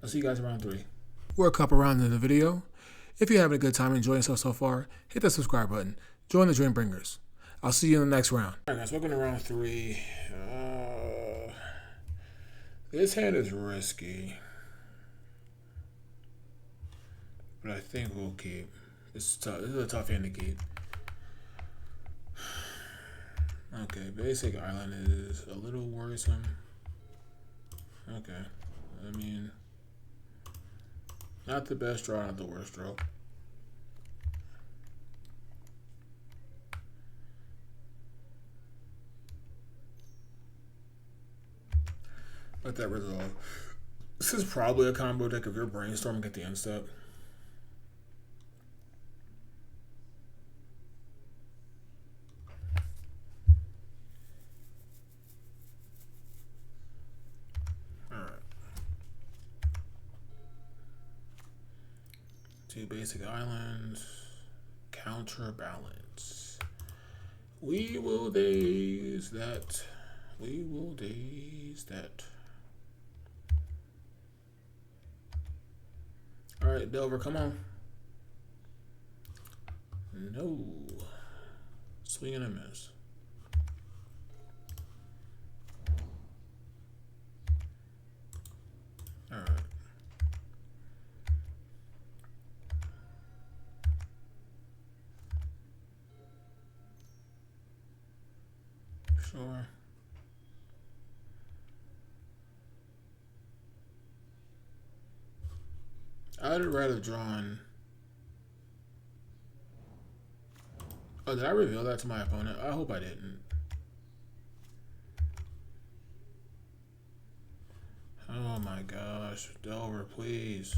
I'll see you guys in round 3. We're a couple rounds in the video. If you're having a good time enjoying yourself so far, hit the subscribe button. Join the Dreambringers. I'll see you in the next round. Alright guys, welcome to round 3. This hand is risky, but I think we'll keep. It's tough. This is a tough hand to keep. Okay, basic island is a little worrisome. Okay, I mean, not the best draw, not the worst draw. Let that resolve. This is probably a combo deck if you're brainstorming at the end step. Alright. 2 basic islands. Counterbalance. We will daze that. We will daze that. Alright, Delver, come on. No. Swing and a miss. Alright. Sure. I'd rather drawn. Oh, did I reveal that to my opponent? I hope I didn't. Oh my gosh. Delver, please.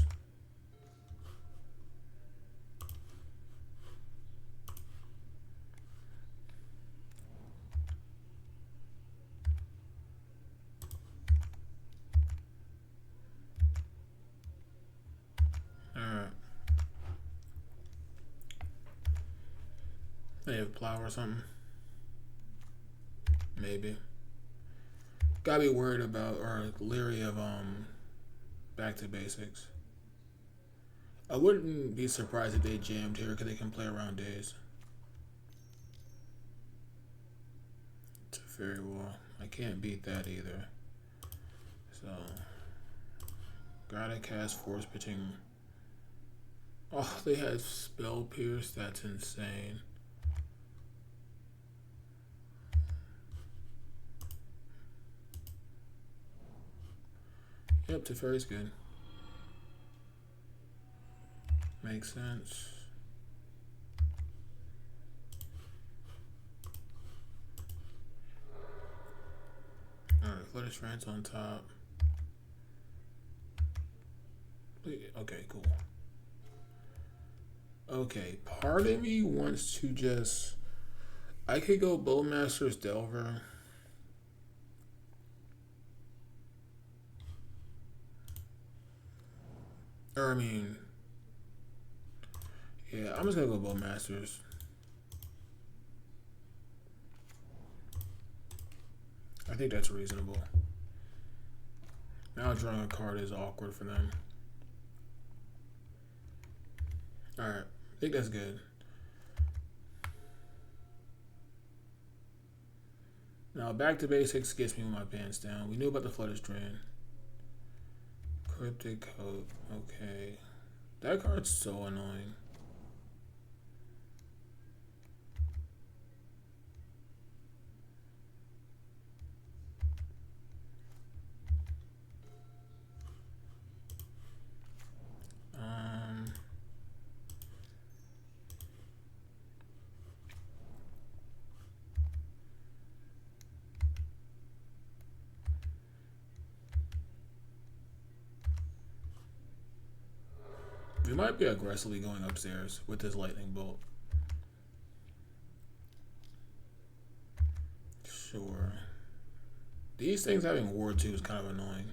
Alright. They have plow or something. Maybe. Gotta be worried about or leery of back to basics. I wouldn't be surprised if they jammed here because they can play around days. It's very well. I can't beat that either. So gotta cast force pitching. Oh, they had spell pierce. That's insane. Yep, Teferi's good. Makes sense. Alright, Flutter Strands on top. Okay, cool. Okay, part of me wants to just... I could go Bowmaster's Delver. Or, I mean... Yeah, I'm just gonna go Bowmasters. I think that's reasonable. Now drawing a card is awkward for them. Alright, I think that's good. Now back to basics gets me with my pants down. We knew about the Flutter Strand. Cryptic Code. Okay. That card's so annoying. We might be aggressively going upstairs with this lightning bolt. Sure. These things having Ward 2 is kind of annoying.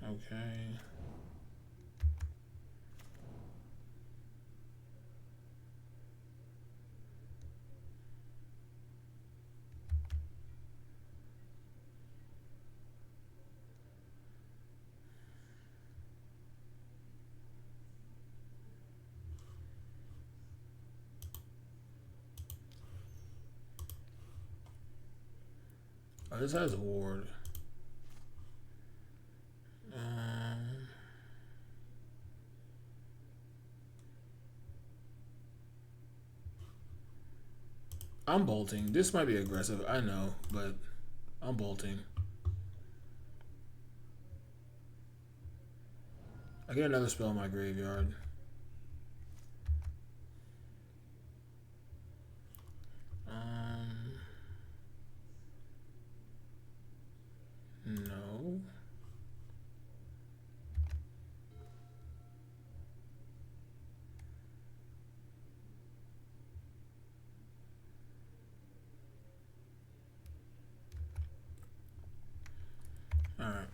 Okay. Oh, this has a ward. I'm bolting. This might be aggressive, I know, but I'm bolting. I get another spell in my graveyard. No. Alright.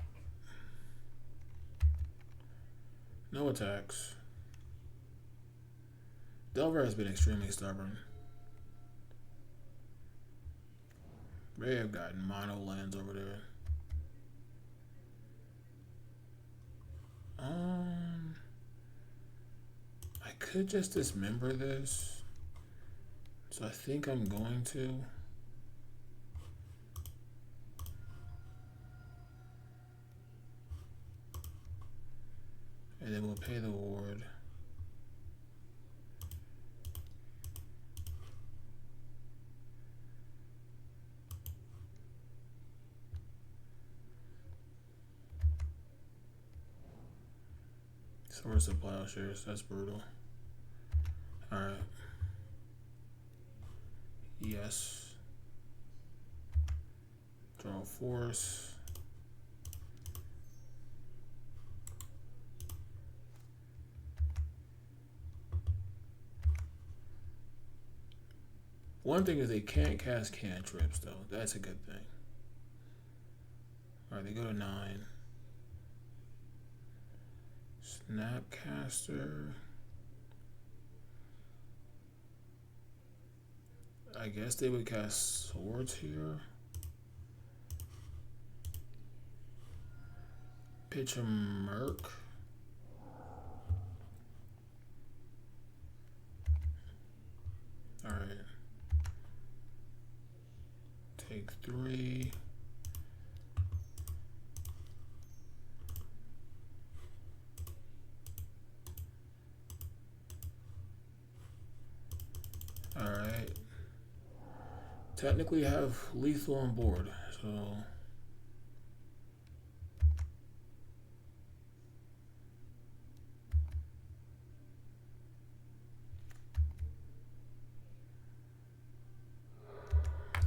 No attacks. Delver has been extremely stubborn. They have gotten mono lands over there. I could just dismember this. So I think I'm going to. And then we'll pay the ward. Source of Plowshares, that's brutal. Alright. Yes. Draw force. One thing is they can't cast cantrips though. That's a good thing. Alright, they go to 9. Snapcaster. I guess they would cast swords here. Pitch a Merc. Alright. Take 3. Alright. Technically have lethal on board, so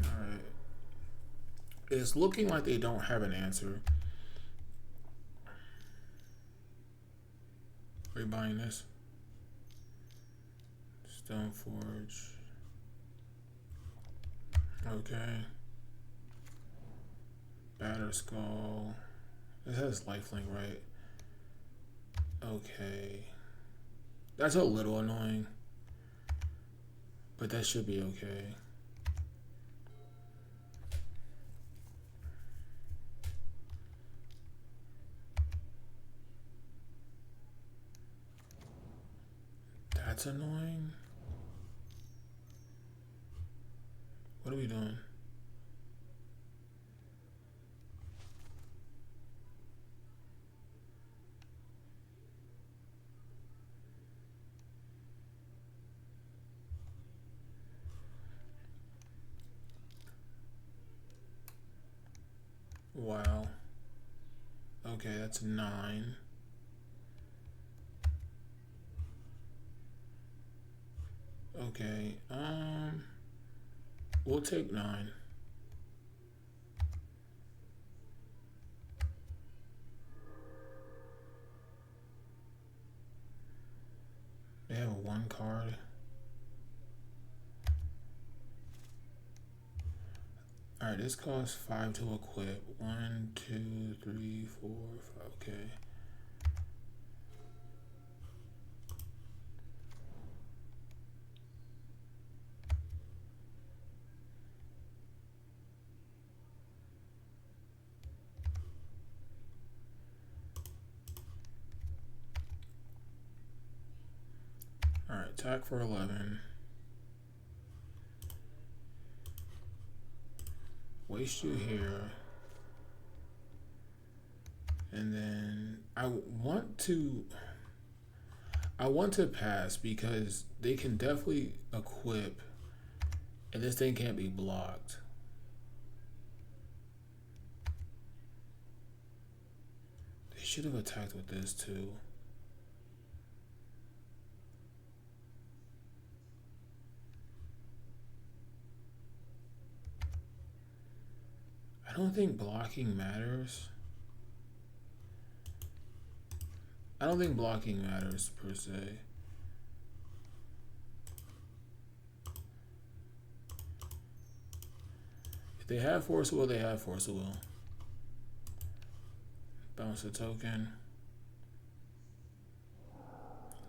alright. It's looking like they don't have an answer. Are you buying this? Stoneforge. Okay. Batter Skull. This has lifelink, right? Okay. That's a little annoying. But that should be okay. That's annoying. What are we doing? Wow. Okay, that's 9. Okay, we'll take 9. They have 1 card. Alright, this costs 5 to equip. 1, 2, 3, 4, 5. Okay. Alright, attack for 11. Waste you here. And then I want to pass because they can definitely equip and this thing can't be blocked. They should have attacked with this too. I don't think blocking matters. I don't think blocking matters per se. If they have Force of Will, they have Force of Will. Bounce a token.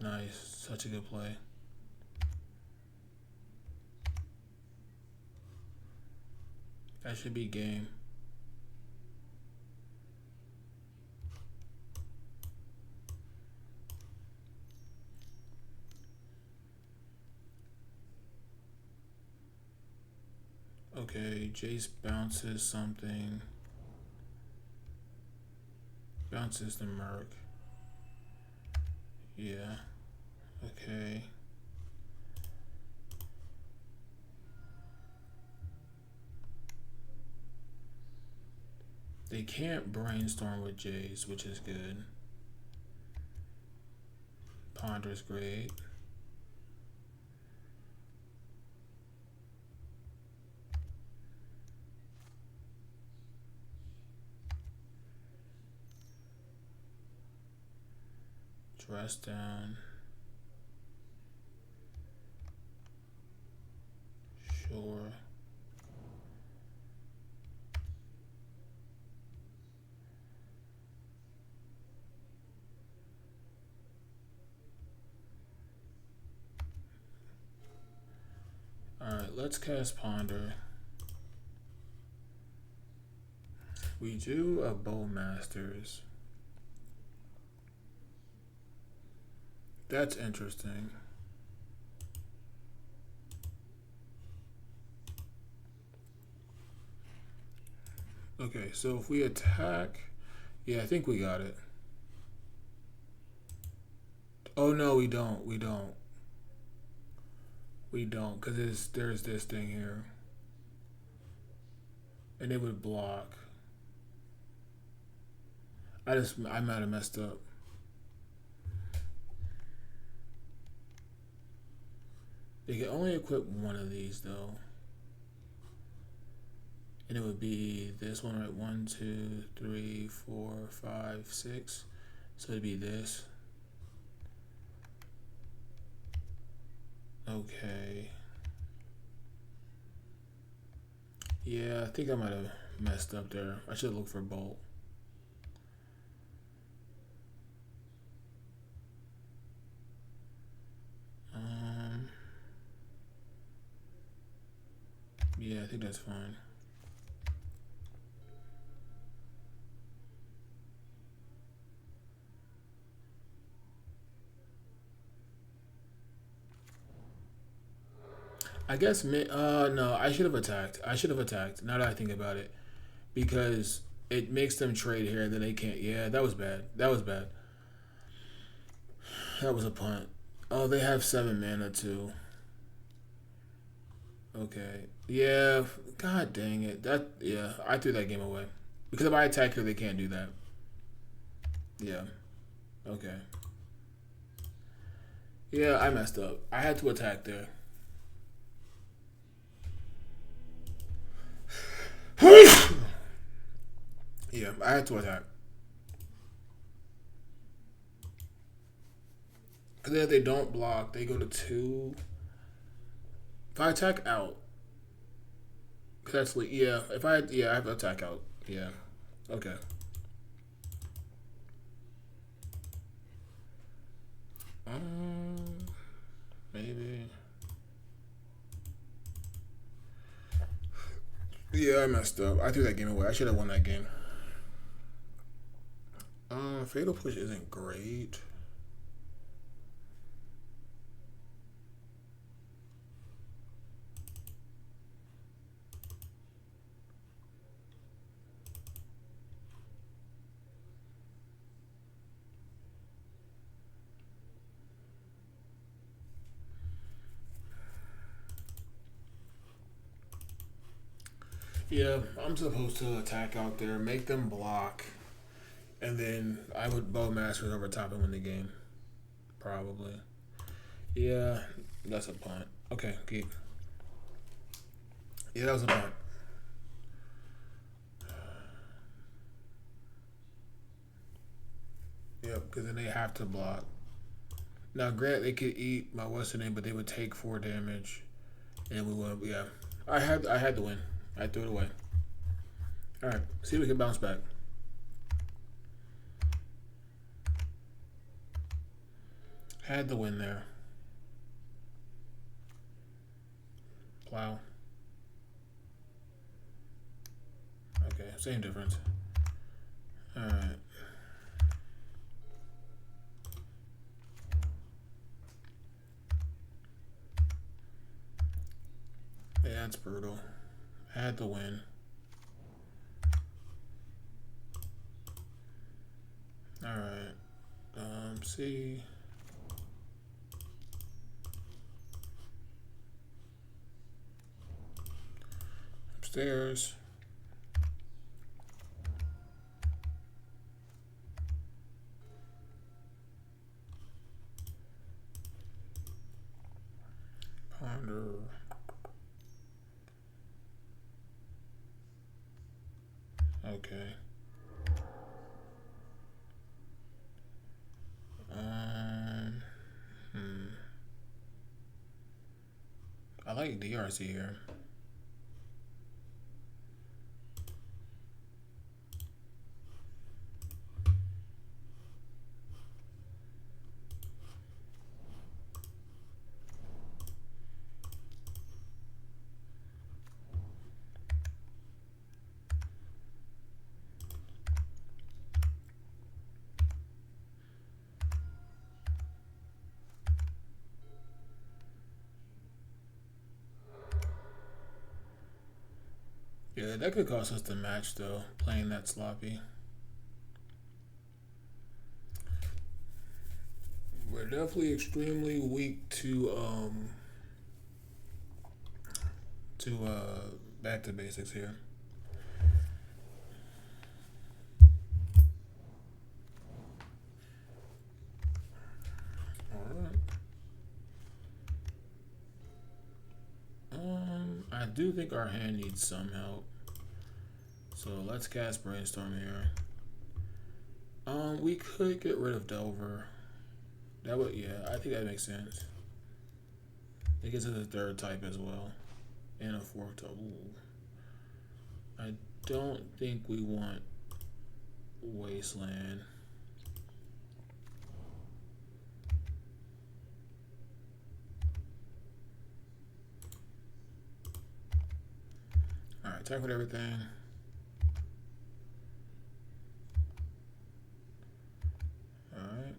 Nice. Such a good play. That should be game. Okay, Jace bounces something. Bounces the Merc. Yeah. Okay. They can't brainstorm with Jace, which is good. Ponder's great. Dress down. Sure. Alright, let's cast Ponder. We do a Bowmasters. That's interesting. Okay, so if we attack, yeah, I think we got it. Oh no, we don't. We don't. We don't, because there's this thing here. And it would block. I might have messed up. They can only equip one of these though. And it would be this one, right? 1, 2, 3, 4, 5, 6. So it'd be this. Okay. Yeah, I think I might have messed up there. I should look for Bolt. Yeah, I think that's fine. I guess no, I should have attacked. I should have attacked. Now that I think about it, because it makes them trade here, and then they can't. Yeah, that was bad. That was bad. That was a punt. Oh, they have 7 mana too. Okay. Yeah. God dang it. Yeah, I threw that game away. Because if I attack her, they can't do that. Yeah. Okay. Yeah, I messed up. I had to attack there. Yeah, I had to attack. And then if they don't block, they go to 2. If I attack out, that's yeah. I have to attack out. Yeah. Okay. Maybe. Yeah, I messed up. I threw that game away. I should have won that game. Fatal Push isn't great. Yeah, I'm supposed to attack out there, make them block, and then I would Bowmasters over top and win the game. Probably. Yeah, that's a punt. Okay, keep. Yeah, that was a punt. Yep, because then they have to block. Now, grant they could eat my what's the name, but they would take 4 damage, and we would. Yeah, I had to win. I threw it away. All right, see if we can bounce back. Had the win there. Plow. Okay, same difference. All right. Yeah, that's brutal. Had to win. All right. See. Upstairs. Ponder. Okay. like DRC here. Yeah, that could cost us the match though, playing that sloppy. We're definitely extremely weak to back to basics here. Alright. I do think our hand needs some help. So let's cast Brainstorm here. We could get rid of Delver. That would, yeah, I think that makes sense. It gets to the third type as well. And a fourth type. Ooh. I don't think we want Wasteland. Alright, attack with everything. Alright.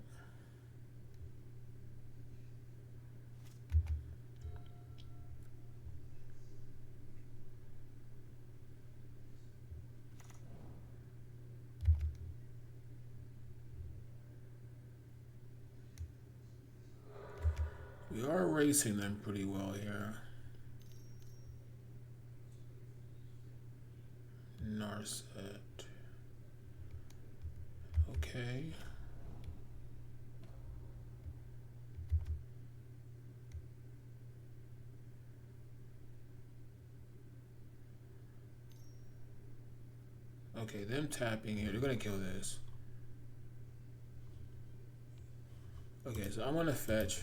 We are racing them pretty well here. Narset. Okay. Okay, them tapping here. They're gonna kill this. Okay, so I'm gonna fetch.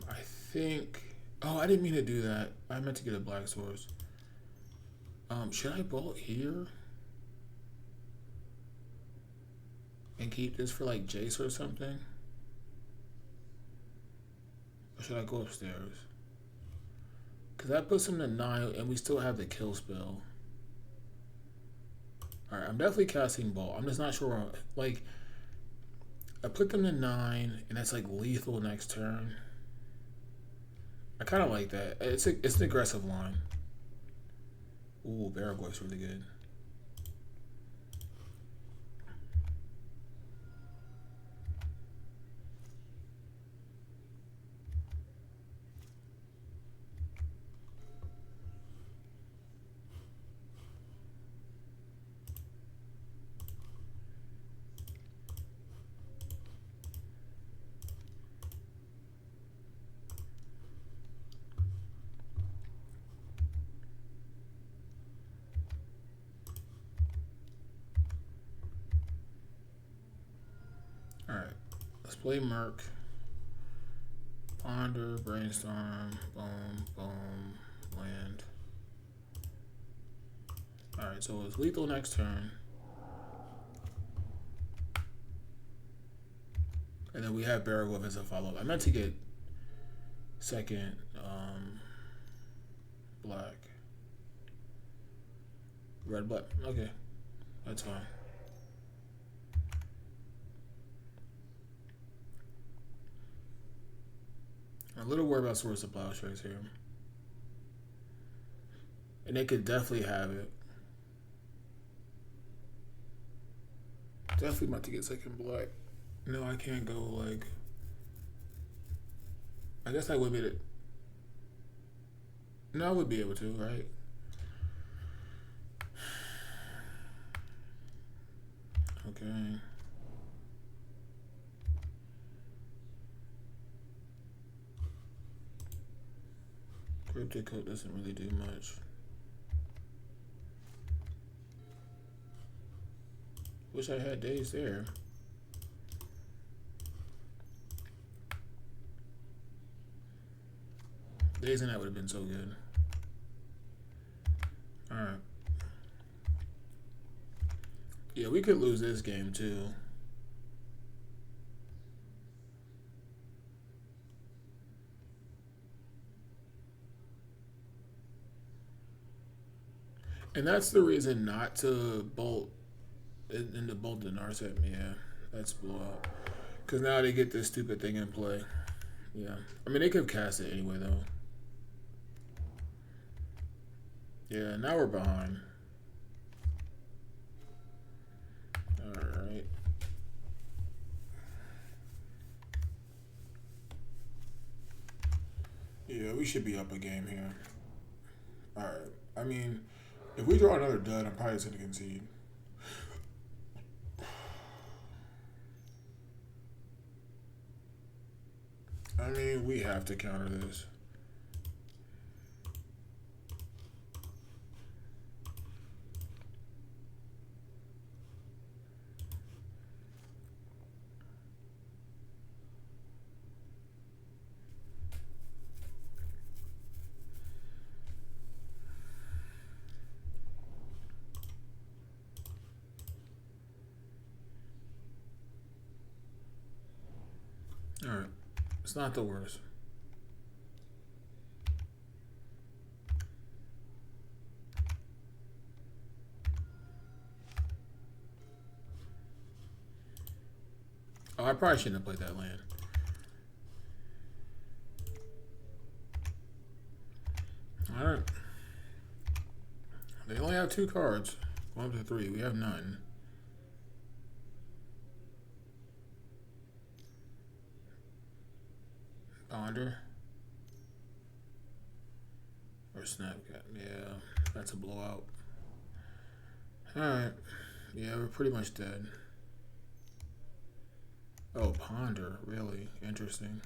I think. Oh, I didn't mean to do that. I meant to get a black source. Should I bolt here? And keep this for like Jace or something? Or should I go upstairs? Because that puts him to 9 and we still have the kill spell. Alright, I'm definitely casting Bolt. I'm just not sure. Like, I put them to 9 and that's like lethal next turn. I kind of like that. It's an aggressive line. Ooh, Barragoy's really good. Alright, let's play Merc. Ponder, Brainstorm, boom, boom, land. Alright, so it's lethal next turn. And then we have Barragoy as a follow-up. I meant to get second black. Red, black. Okay, that's fine. I'm a little worried about Swords of Plowshares here. And they could definitely have it. Definitely about to get second black. No, I can't go like... I guess I would be it. No, I would be able to, right? Okay. Cryptic Code doesn't really do much. Wish I had days there. Days in that would have been so good. Alright. Yeah, we could lose this game too. And that's the reason not to bolt into bolt the Narset. Yeah, that's blowout. Because now they get this stupid thing in play. Yeah. I mean, they could have cast it anyway, though. Yeah, now we're behind. Alright. Yeah, we should be up a game here. Alright. I mean, if we draw another dud, I'm probably just going to concede. I mean, we have to counter this. Alright. It's not the worst. Oh, I probably shouldn't have played that land. Alright. They only have 2 cards. Going up to 3. We have none. Ponder. Or Snapcat. Yeah, that's a blowout. Alright. Yeah, we're pretty much dead. Oh, Ponder. Really? Interesting.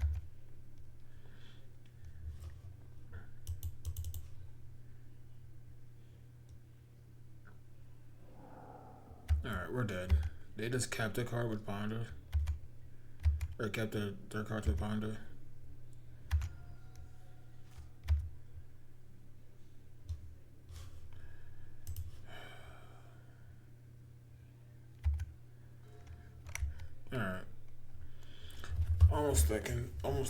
Alright, we're dead. They just kept a card with Ponder. Or kept their cards with Ponder. Alright. Almost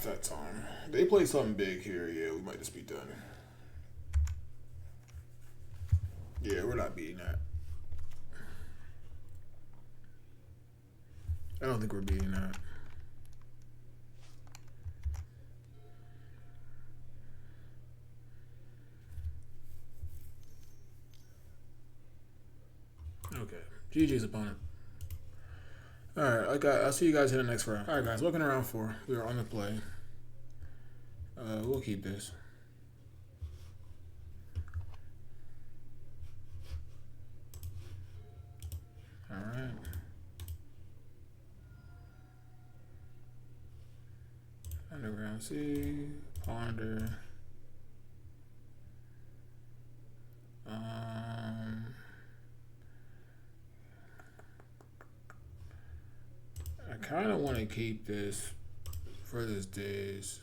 that time. They play something big here. Yeah, we might just be done. Yeah, we're not beating that. I don't think we're beating that. Okay. GG's opponent. Alright, I'll see you guys in the next round. Alright guys, looking around 4. We are on the play. We'll keep this. Alright. Underground Sea, Ponder. I kind of want to keep this for this days.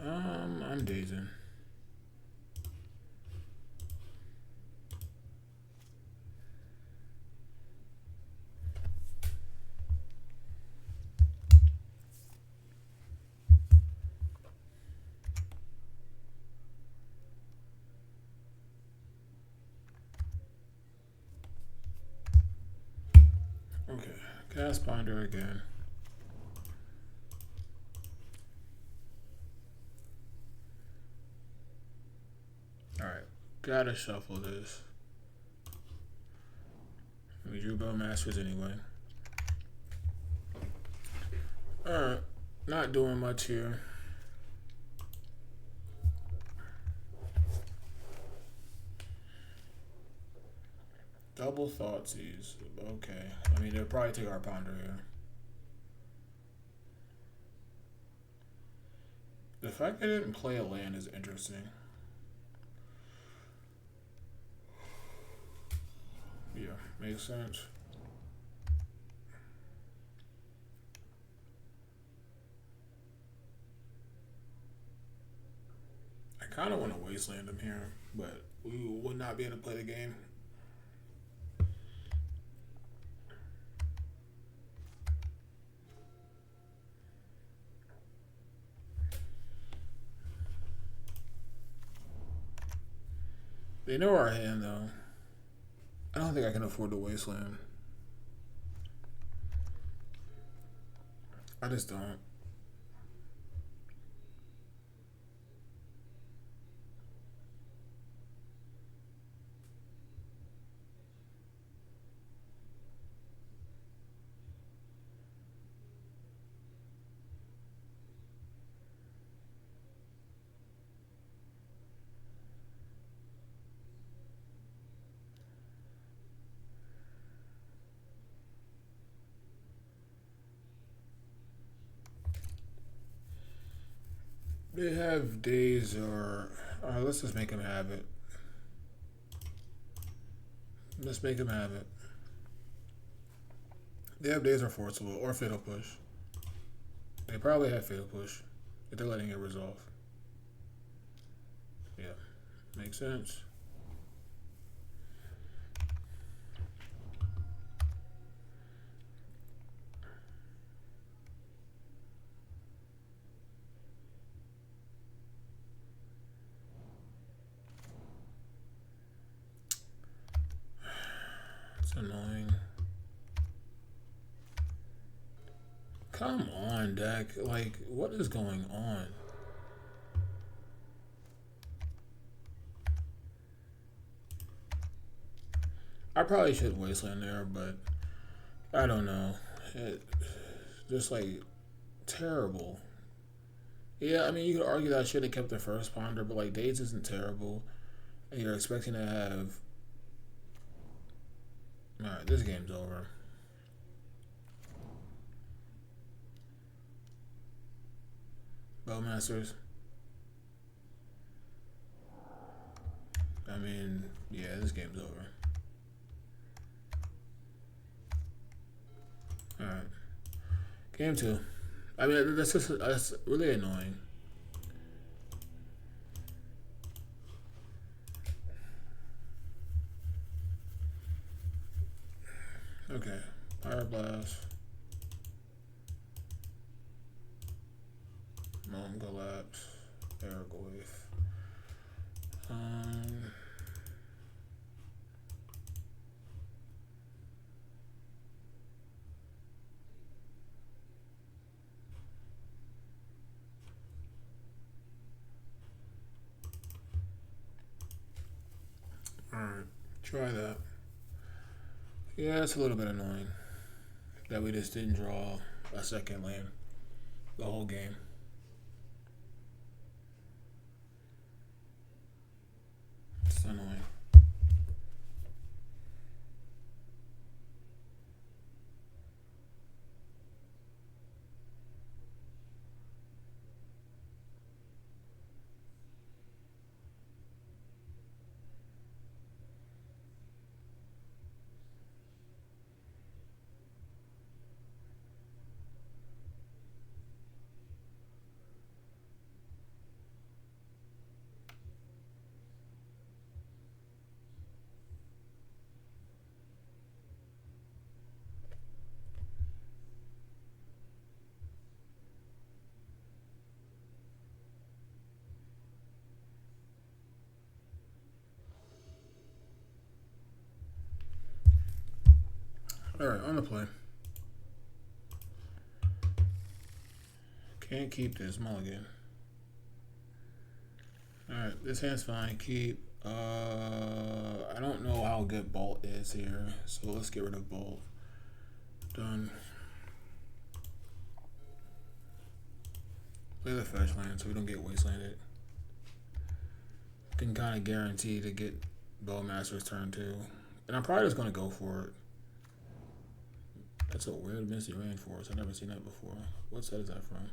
I'm dazing. Okay, cast Ponder again. Alright, gotta shuffle this. We drew Bowmasters anyway. Alright, not doing much here. Double Thoughtseize. Okay. I mean, they'll probably take our ponder here. The fact they didn't play a land is interesting. Yeah, makes sense. I kind of want to wasteland him here, but we would not be able to play the game. They know our hand, though. I don't think I can afford to wasteland. I just don't. They have days or... Alright, let's just make them have it. Let's make them have it. They have days or forcible or fatal push. They probably have fatal push if they're letting it resolve. Yeah, makes sense. It's annoying. Come on, deck. Like, what is going on? I probably should wasteland there, but I don't know. It just like terrible. Yeah, I mean you could argue that I should have kept the first ponder, but like Days isn't terrible, and you're expecting to have. All right, this game's over. Bowmasters. I mean, yeah, this game's over. Alright. Game 2. I mean, that's really annoying. Okay. Fire Blast. Mom Collapse. Argoyf. Alright, try that. Yeah, it's a little bit annoying that we just didn't draw a second land the whole game. It's annoying. Alright, on the play. Can't keep this mulligan. Alright, this hand's fine. Keep. I don't know how good Bolt is here, so let's get rid of Bolt. Done. Play the fetch land so we don't get wastelanded. Can kind of guarantee to get Bowmaster's turn 2. And I'm probably just going to go for it. That's a weird Misty Rainforest. I've never seen that before. What set is that from?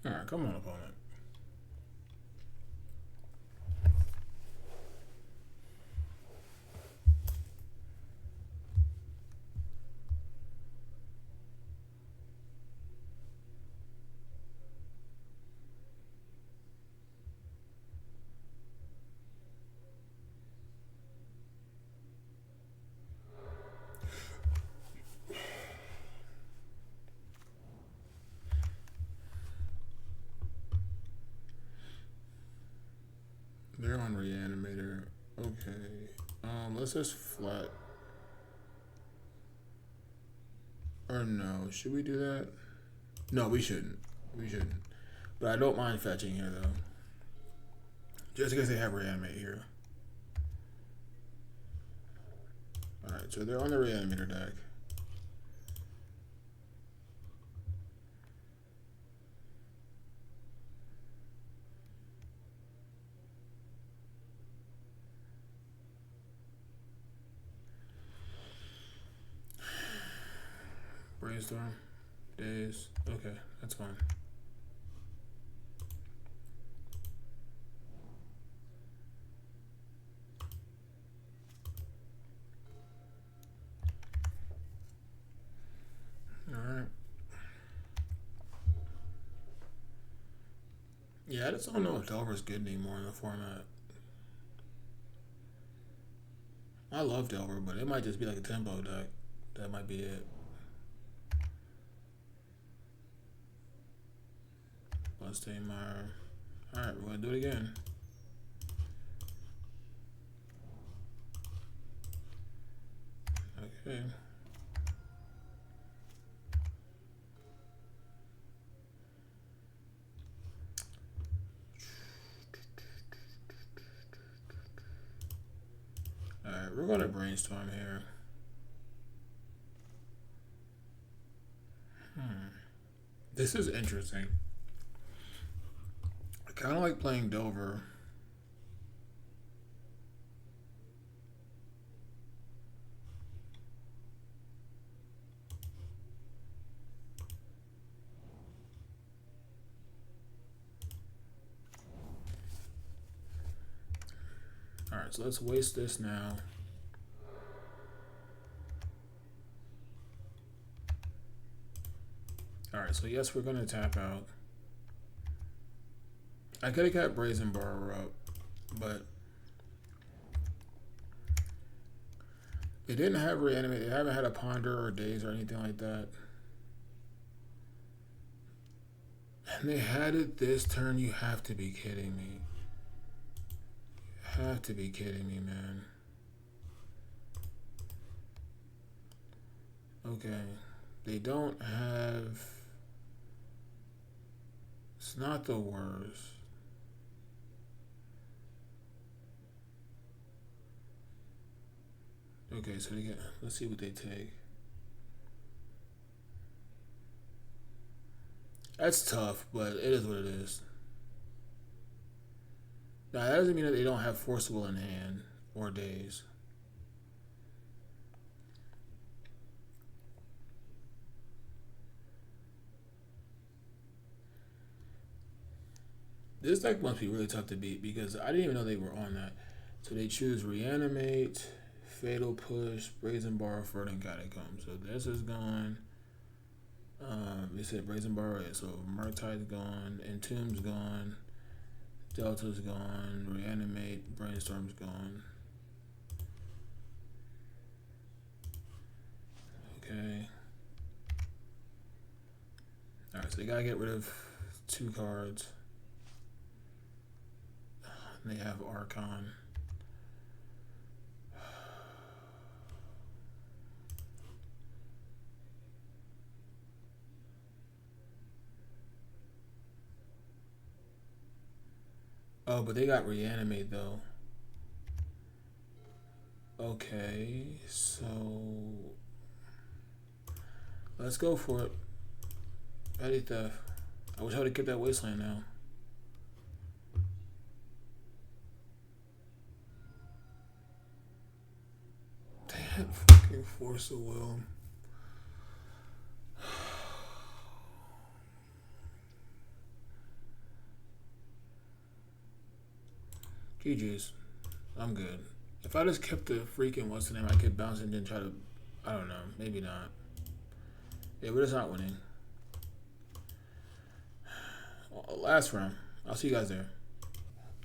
Alright, come on, opponent. They're on Reanimator. Okay. Let's just flat. Or no, should we do that? No, we shouldn't. We shouldn't. But I don't mind fetching here though. Just in case they have Reanimate here. Alright, so they're on the Reanimator deck. Brainstorm. Days. Okay, that's fine. Alright. Yeah, I just don't know if Delver's good anymore in the format. I love Delver, but it might just be like a tempo deck. That might be it. Dimir. Alright, we're gonna do it again. Okay. Alright, we're gonna brainstorm here. This is interesting. I kind of like playing Delver. Alright, so let's waste this now. Alright, so yes, we're going to tap out. I could have kept Brazen Borrower up, but they didn't have Reanimate. They haven't had a Ponder or Daze or anything like that. And they had it this turn. You have to be kidding me. You have to be kidding me, man. Okay. They don't have... It's not the worst. Okay, so they get... Let's see what they take. That's tough, but it is what it is. Now, that doesn't mean that they don't have Forcible in hand or Daze. This deck must be really tough to beat because I didn't even know they were on that. So they choose Reanimate, Fatal Push, Brazen Bar, Verdant Catacomb. So this is gone. They said Brazen Bar, so Murktide's gone, Entomb's gone, Delta's gone, Reanimate, Brainstorm's gone. Okay. Alright, So they gotta get rid of 2 cards. And they have Archon. Oh, but they got Reanimate though. Okay, so let's go for it. Petty Theft. I wish I would have kept that Wasteland now. Damn, fucking Force of Will. GG's. I'm good. If I just kept the freaking what's the name, I could bounce and then try to, I don't know, maybe not. Yeah, we're just not winning. Last round. I'll see you guys there.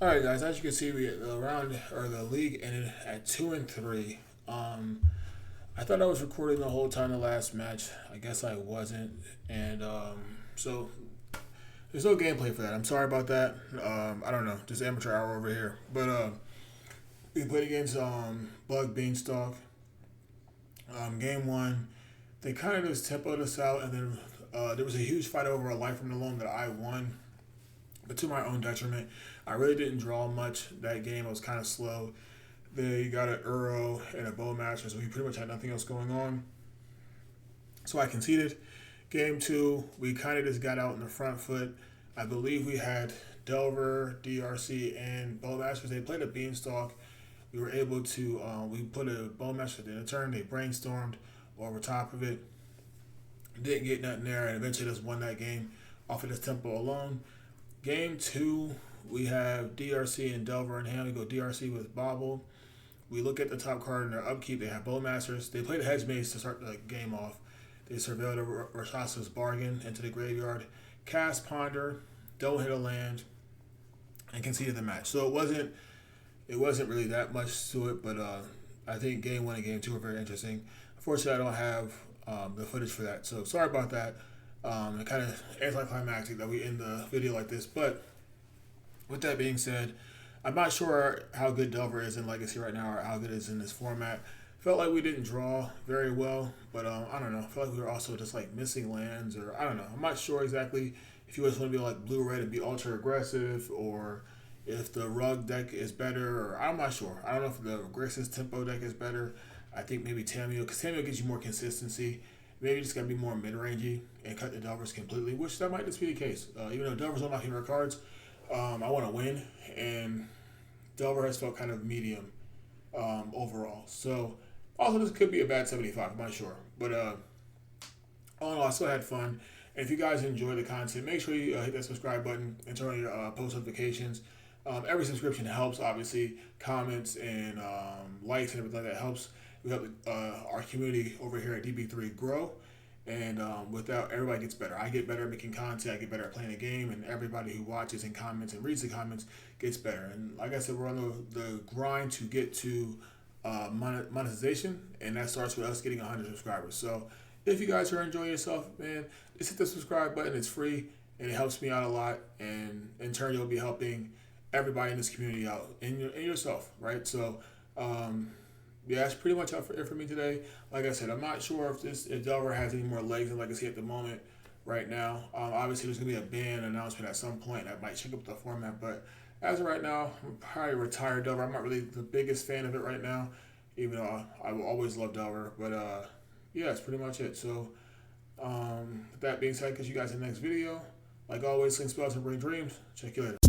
All right, guys. As you can see, the league ended at 2-3. I thought I was recording the whole time the last match. I guess I wasn't, and so there's no gameplay for that. I'm sorry about that. I don't know, just amateur hour over here. But we played against Bug Beanstalk. Game 1, they kind of just tempoed us out, and then there was a huge fight over a life from the loam that I won, but to my own detriment. I really didn't draw much that game. I was kind of slow. They got an Uro and a Bowmaster, so we pretty much had nothing else going on. So I conceded. Game 2, we kind of just got out in the front foot. I believe we had Delver, DRC, and Bowmasters. They played a Beanstalk. We were able to, we put a Bowmaster in a turn. They brainstormed over top of it. Didn't get nothing there, and eventually just won that game off of this tempo alone. Game 2, we have DRC and Delver in hand. We go DRC with Bobble. We look at the top card in their upkeep. They have Bowmasters. They played Hedge Maze to start the game off. They surveilled a Rashasa's Bargain into the graveyard. Cast Ponder, don't hit a land, and conceded the match. So it wasn't really that much to it, but I think game 1 and game 2 are very interesting. Unfortunately, I don't have the footage for that, so sorry about that. It kind of anticlimactic that we end the video like this, but with that being said, I'm not sure how good Delver is in Legacy right now or how good it is in this format. Felt like we didn't draw very well, but I don't know. I felt like we were also just like missing lands, or I don't know. I'm not sure exactly if you just want to be like blue-red and be ultra aggressive, or if the rug deck is better, or I'm not sure. I don't know if the Grixis tempo deck is better. I think maybe Tamiyo, because Tamiyo gives you more consistency. Maybe you just got to be more mid-rangey and cut the Delvers completely, which that might just be the case. Even though Delver's one of my favorite cards, I want to win, and Delver has felt kind of medium overall. So also this could be a bad 75, I'm not sure. But all in all, I still had fun. And if you guys enjoy the content, make sure you hit that subscribe button and turn on your post notifications. Every subscription helps, obviously. Comments and likes and everything like that helps. We help our community over here at DB3 grow. And without, everybody gets better. I get better at making content. I get better at playing a game. And everybody who watches and comments and reads the comments gets better. And like I said, we're on the grind to get to monetization. And that starts with us getting 100 subscribers. So if you guys are enjoying yourself, man, just hit the subscribe button. It's free. And it helps me out a lot. And in turn, you'll be helping everybody in this community out and yourself, right? So, yeah, that's pretty much it for me today. Like I said, I'm not sure if Delver has any more legs in Legacy at the moment right now. Obviously, there's going to be a ban announcement at some point that might shake up the format. But as of right now, I'm probably retired Delver. I'm not really the biggest fan of it right now, even though I will always love Delver. But, yeah, that's pretty much it. So, with that being said, catch you guys in the next video. Like always, sling spells and bring dreams. Check you later.